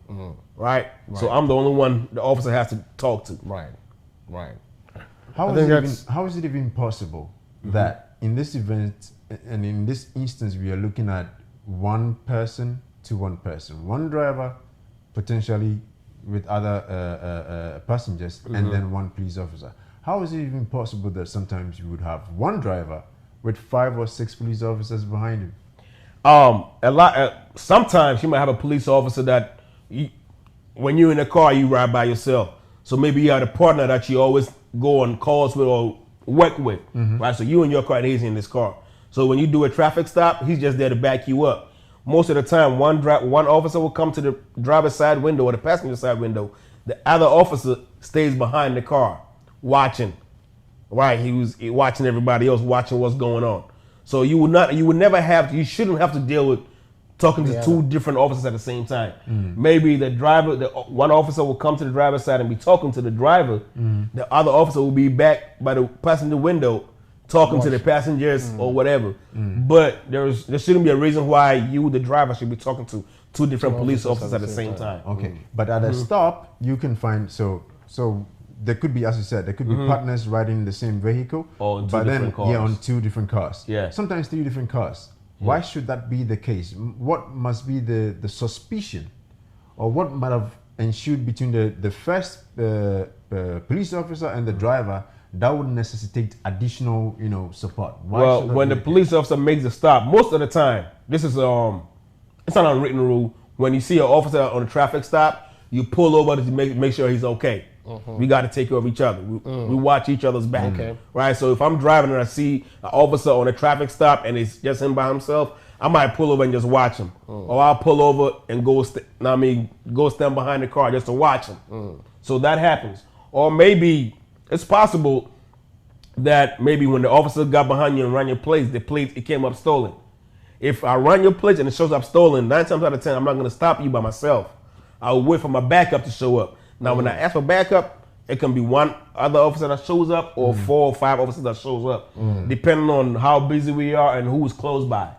Right. So I'm the only one the officer has to talk to. Right. How is it even possible that in this event and in this instance we are looking at one person to one person, one driver potentially with other passengers, and then one police officer? How is it even possible that sometimes you would have one driver with 5 or 6 police officers behind him? Sometimes you might have a police officer that when you're in a car, you ride by yourself. So maybe you have a partner that you always go on calls with or work with, right? So you in your car and he's in this car. So when you do a traffic stop, he's just there to back you up. Most of the time, one officer will come to the driver's side window or the passenger side window. The other officer stays behind the car watching, right? He was watching everybody else, watching what's going on. So you shouldn't have to deal with talking to 2 different officers at the same time. Maybe one officer will come to the driver's side and be talking to the driver. The other officer will be back by the passenger window talking to the passengers or whatever. But there shouldn't be a reason why you, the driver, should be talking to 2 different police officers at the same time. Okay, but at a stop, you can find, so there could be, as you said, there could be partners riding in the same vehicle, or on 2 but different then cars. on 2 different cars. Yeah. Sometimes 3 different cars. Why should that be the case? What must be the suspicion, or what might have ensued between the first police officer and the driver that would necessitate additional, support? When the police officer makes a stop, most of the time, this is it's not an unwritten rule. When you see an officer on a traffic stop, you pull over to make sure he's okay. We got to take care of each other. We watch each other's back, right? So if I'm driving and I see an officer on a traffic stop and it's just him by himself, I might pull over and just watch him, or I'll pull over and go stand behind the car just to watch him. So that happens. Or maybe it's possible that maybe when the officer got behind you and ran your plates, it came up stolen. If I run your plates and it shows up stolen, 9 times out of 10, I'm not going to stop you by myself. I'll wait for my backup to show up. Now, when I ask for backup, it can be one other officer that shows up or 4 or 5 officers that shows up, depending on how busy we are and who's close by,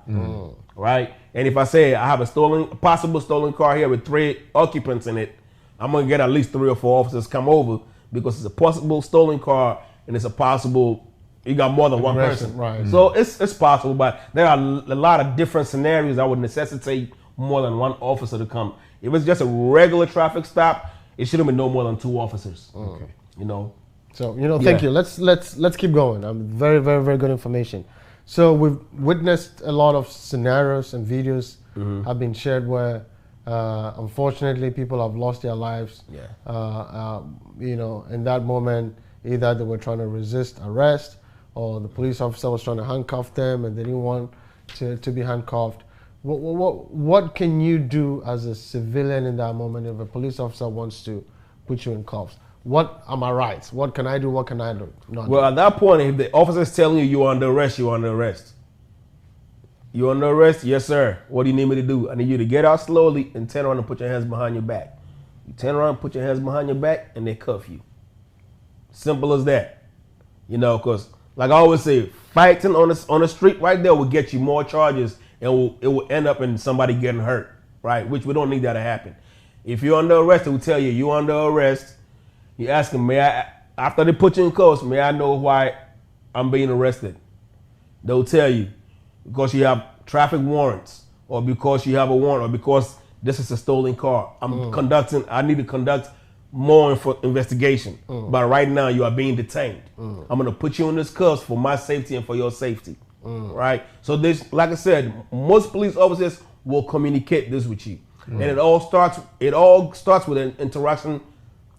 right? And if I say I have a possible stolen car here with 3 occupants in it, I'm going to get at least 3 or 4 officers come over, because it's a possible stolen car and it's a possible, you got more than one person. Right. So it's possible, but there are a lot of different scenarios that would necessitate more than one officer to come. If it's just a regular traffic stop, it shouldn't be no more than 2 officers. Okay. So thank you. Let's keep going. Very, very, very good information. So we've witnessed a lot of scenarios and videos have been shared where, unfortunately, people have lost their lives. Yeah. In that moment, Either they were trying to resist arrest, or the police officer was trying to handcuff them and they didn't want to be handcuffed. What can you do as a civilian in that moment if a police officer wants to put you in cuffs? What are my rights? What can I do? What can I do? Well, at that point, if the officer is telling you you're under arrest, you're under arrest. You're under arrest? Yes, sir. What do you need me to do? I need you to get out slowly and turn around and put your hands behind your back. You turn around, put your hands behind your back, and they cuff you. Simple as that. You know, because like I always say, fighting on the street right there will get you more charges, and it will end up in somebody getting hurt, right? Which we don't need that to happen. If you're under arrest, it will tell you you're under arrest. You ask them, after they put you in cuffs, may I know why I'm being arrested? They'll tell you. Because you have traffic warrants, or because you have a warrant, or because this is a stolen car. I need to conduct more investigation. But right now you are being detained. I'm gonna put you in this cuffs for my safety and for your safety. Right? So this, like I said, most police officers will communicate this with you. And it all starts with an interaction,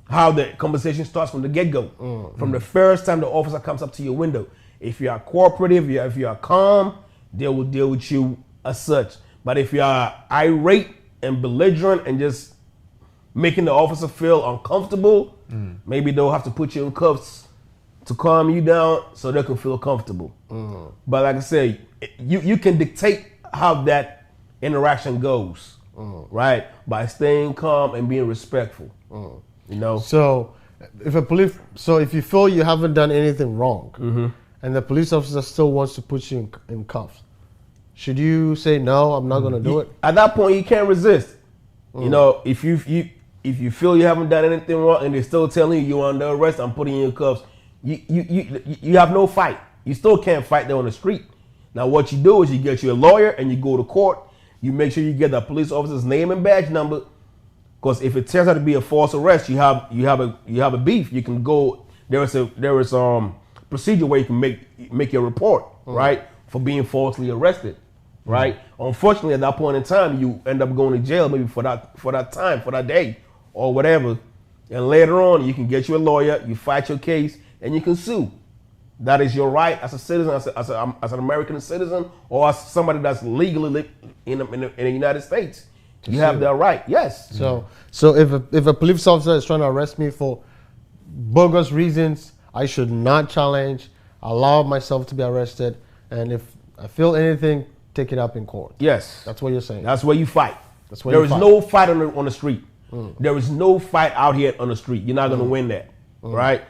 how the conversation starts from the get-go. From the first time the officer comes up to your window. If you are cooperative, if you are calm, they will deal with you as such. But if you are irate and belligerent and just making the officer feel uncomfortable, maybe they'll have to put you in cuffs to calm you down so they can feel comfortable. But like I say, you can dictate how that interaction goes, right? By staying calm and being respectful. You know. So if you feel you haven't done anything wrong, and the police officer still wants to put you in cuffs, should you say no? I'm not going to do it. At that point, you can't resist. You know, if you feel you haven't done anything wrong and they're still telling you you're under arrest, I'm putting you in cuffs. You have no fight. You still can't fight there on the street. Now, what you do is you get you a lawyer and you go to court. You make sure you get the police officer's name and badge number, because if it turns out to be a false arrest, you have a beef. You can go. There is procedure where you can make your report, right, for being falsely arrested, right? Unfortunately, at that point in time, you end up going to jail maybe for that day or whatever. And later on, you can get you a lawyer, you fight your case, and you can sue. That is your right as a citizen, as an American citizen, or as somebody that's legally in the United States. You have that right, yes. So if a police officer is trying to arrest me for bogus reasons, I should not challenge, allow myself to be arrested, and if I feel anything, take it up in court. Yes. That's what you're saying. That's where you fight. That's where there is no fight on the street. There is no fight out here on the street. You're not going to win that, right?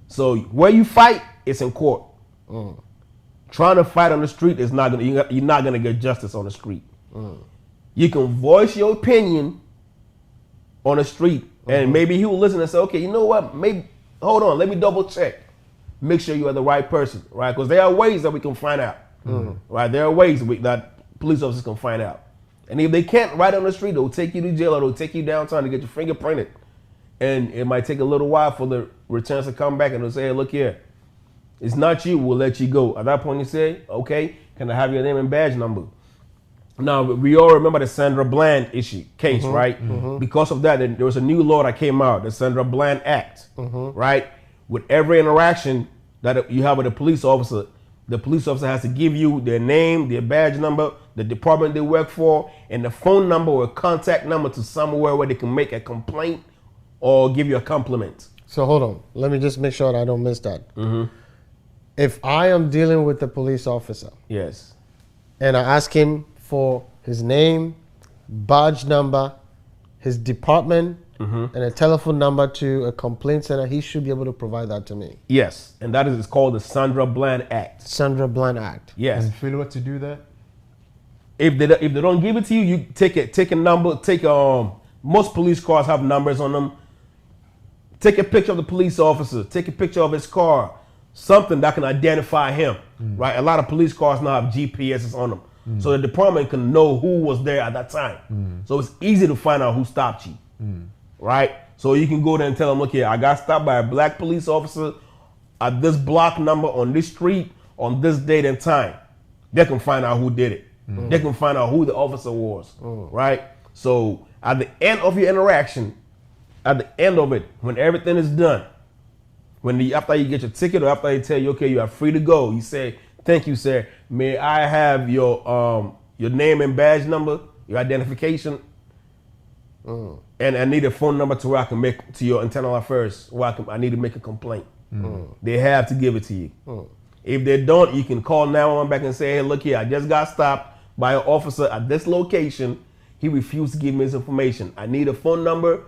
So where you fight, it's in court. Trying to fight on the street is not going to, you're not going to get justice on the street. You can voice your opinion on the street, and maybe he will listen and say, okay, you know what, maybe, hold on, let me double check. Make sure you are the right person, right? Because there are ways that we can find out, right? There are ways that police officers can find out. And if they can't right on the street, they'll take you to jail or they'll take you downtown to get your fingerprinted. And it might take a little while for the returns to come back and they'll say, hey, look here, it's not you, we'll let you go. At that point you say, okay, can I have your name and badge number? Now, we all remember the Sandra Bland case, right? Because of that, there was a new law that came out, the Sandra Bland Act, right? With every interaction that you have with a police officer, the police officer has to give you their name, their badge number, the department they work for, and the phone number or contact number to somewhere where they can make a complaint or give you a compliment. So hold on. Let me just make sure that I don't miss that. If I am dealing with the police officer, yes, and I ask him for his name, badge number, his department, and a telephone number to a complaint center, he should be able to provide that to me. Yes, and that is called the Sandra Bland Act. Sandra Bland Act. Yes. And failure to do that? If they don't give it to you, you take a number. Most police cars have numbers on them. Take a picture of the police officer. Take a picture of his car. Something that can identify him. Right. A lot of police cars now have GPSs on them, so the department can know who was there at that time. So it's easy to find out who stopped you. Right? So you can go there and tell them, look here, I got stopped by a black police officer at this block number on this street on this date and time. They can find out who did it. They can find out who the officer was. Right? So at the end of your interaction, at the end of it, when everything is done, after you get your ticket or after they tell you, okay, you are free to go, you say, thank you, sir. May I have your name and badge number, your identification, and I need a phone number to where I can make to your internal affairs where I need to make a complaint. They have to give it to you. If they don't, you can call 911 back and say, hey, look here, I just got stopped by an officer at this location. He refused to give me his information. I need a phone number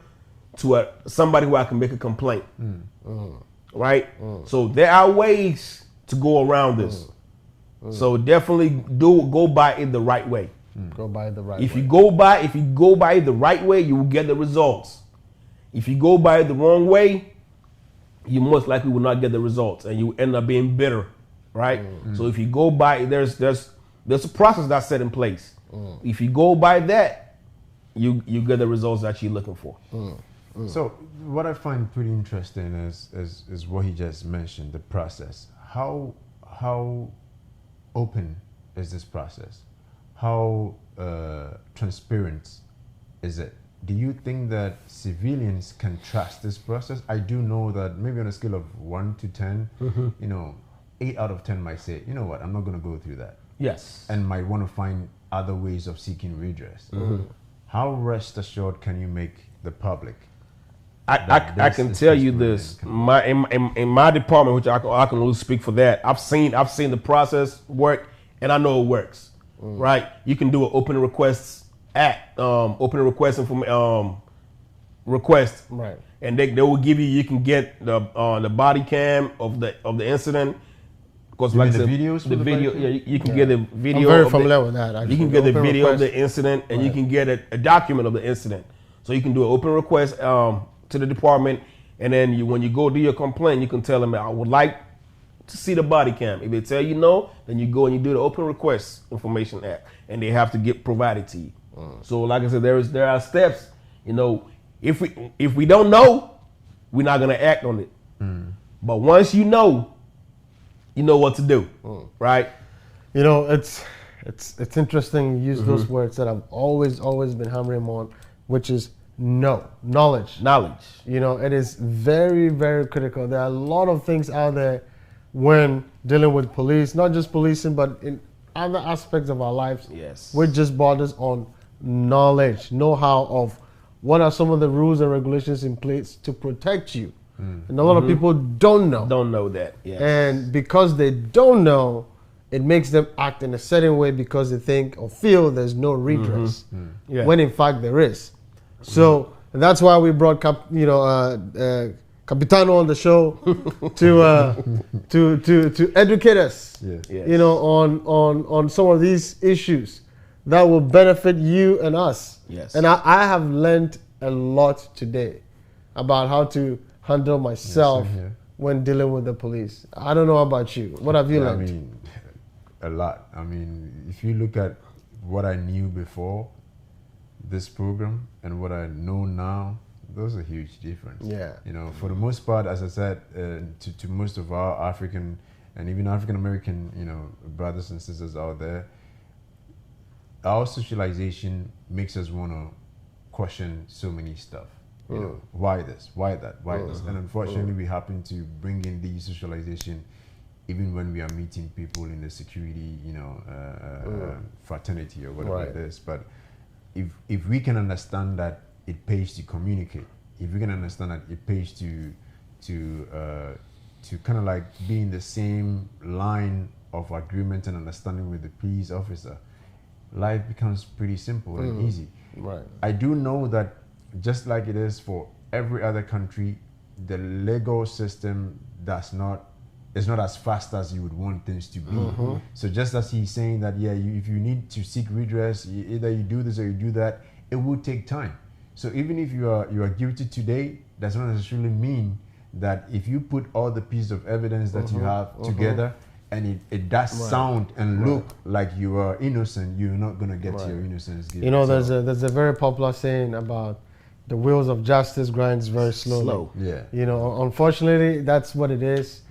to somebody who I can make a complaint. Right? So there are ways to go around this. So definitely go by it the right way. Go by it the right way. If you go by it the right way, you will get the results. If you go by it the wrong way, you most likely will not get the results, and you end up being bitter. Right? So if you go by, there's a process that's set in place. If you go by that, you get the results that you're looking for. So what I find pretty interesting is what he just mentioned, the process. How open is this process? How transparent is it? Do you think that civilians can trust this process? I do know that maybe on a scale of 1 to 10, 8 out of 10 might say, you know what, I'm not going to go through that. Yes. And might want to find other ways of seeking redress. How rest assured can you make the public? I can tell you this. In my department, which I can really speak for that. I've seen the process work, and I know it works. Right? You can do an open request request. Right. And they will give you. You can get the body cam of the incident. Because like the I said, videos, the video, you can get the video. I'm very familiar with that. Actually. You can get the video of the incident, and you can get a document of the incident. So you can do an open request to the department, and then when you go do your complaint, you can tell them, I would like to see the body cam. If they tell you no, then you go and you do the open request information act, and they have to get provided to you. So like I said, there are steps. If we don't know, we're not gonna act on it. But once you know what to do, right? It's interesting you use those words that I've always been hammering on, which is knowledge. It is very, very critical. There are a lot of things out there when dealing with police, not just policing, but in other aspects of our lives. Yes. Which just borders on knowledge, know-how of what are some of the rules and regulations in place to protect you. And a lot of people don't know. Don't know that. Yes. And because they don't know, it makes them act in a certain way because they think or feel there's no redress, when in fact there is. So that's why we brought Capitano on the show to educate us, on some of these issues that will benefit you and us. Yes. And I have learned a lot today about how to handle myself when dealing with the police. I don't know about you. What have you learned? I mean, a lot. I mean, if you look at what I knew before this program and what I know now, those are huge difference. Yeah. For the most part, as I said, to most of our African and even African American, brothers and sisters out there, our socialization makes us want to question so many stuff. Why this? Why that? Why this? And unfortunately, we happen to bring in the socialization even when we are meeting people in the security, fraternity or whatever it is. But if we can understand that it pays to communicate, if we can understand that it pays to kind of like be in the same line of agreement and understanding with the police officer, life becomes pretty simple and easy. Right. I do know that just like it is for every other country, the legal system is not as fast as you would want things to be. So just as he's saying that, if you need to seek redress, either you do this or you do that, it will take time. So even if you are guilty today, does not necessarily mean that if you put all the pieces of evidence that you have together, and it does sound and look like you are innocent, you're not going to get your innocence given. There's a very popular saying about the wheels of justice grinds very slowly. Unfortunately, that's what it is.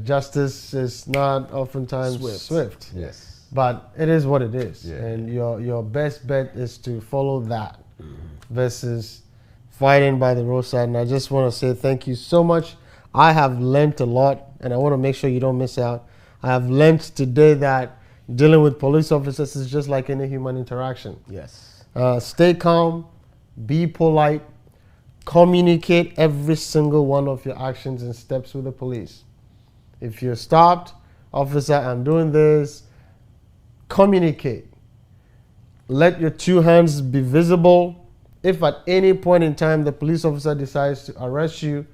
Justice is not oftentimes swift. Yes. But it is what it is. And your best bet is to follow that versus fighting by the roadside. And I just want to say thank you so much. I have learned a lot, and I want to make sure you don't miss out. I have learned today that dealing with police officers is just like any human interaction. Yes. Stay calm, be polite, communicate every single one of your actions and steps with the police. If you're stopped, officer, I'm doing this, communicate. Let your two hands be visible. If at any point in time the police officer decides to arrest you,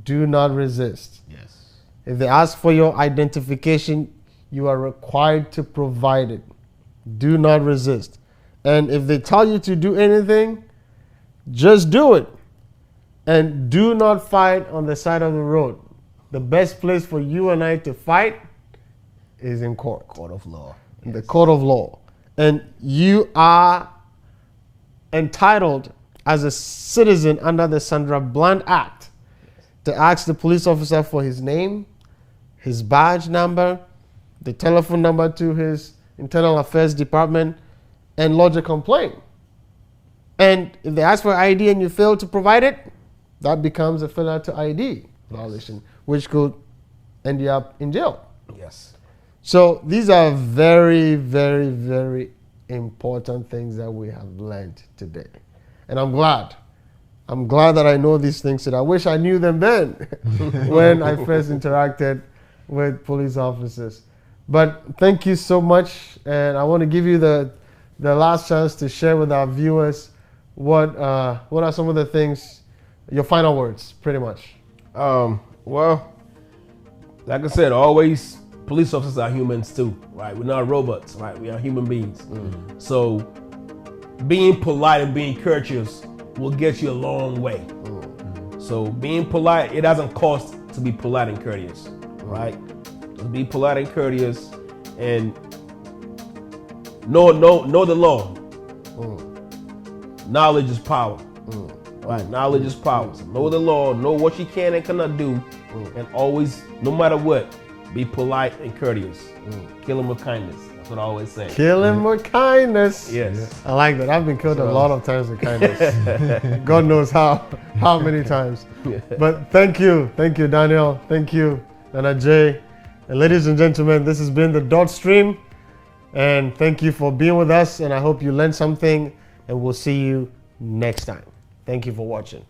do not resist. Yes. If they ask for your identification, you are required to provide it. Do not resist. And if they tell you to do anything, just do it. And do not fight on the side of the road. The best place for you and I to fight is in court. Court of law. In the court of law. And you are entitled as a citizen under the Sandra Bland Act to ask the police officer for his name, his badge number, the telephone number to his Internal Affairs Department, and lodge a complaint. And if they ask for ID and you fail to provide it, that becomes a failure to ID violation, which could end you up in jail. Yes. So these are very, very, very important things that we have learned today. And I'm glad. I'm glad that I know these things today. I wish I knew them then when I first interacted with police officers. But thank you so much. And I want to give you the last chance to share with our viewers what are some of the things, your final words, pretty much. Well, like I said, always police officers are humans too, right? We're not robots, right? We are human beings. Mm-hmm. So being polite and being courteous will get you a long way. Mm-hmm. So being polite, it doesn't cost to be polite and courteous, right? Just be polite and courteous and know the law. Mm. Knowledge is power. Right, knowledge is power. So know the law, know what you can and cannot do, and always, no matter what, be polite and courteous. Kill him with kindness. That's what I always say. Kill him with kindness. Yes. I like that. I've been killed a lot of times with kindness. God knows how many times. But thank you, Daniel. Thank you, Nana J. And ladies and gentlemen, this has been the Dot Stream, and thank you for being with us. And I hope you learned something, and we'll see you next time. Thank you for watching.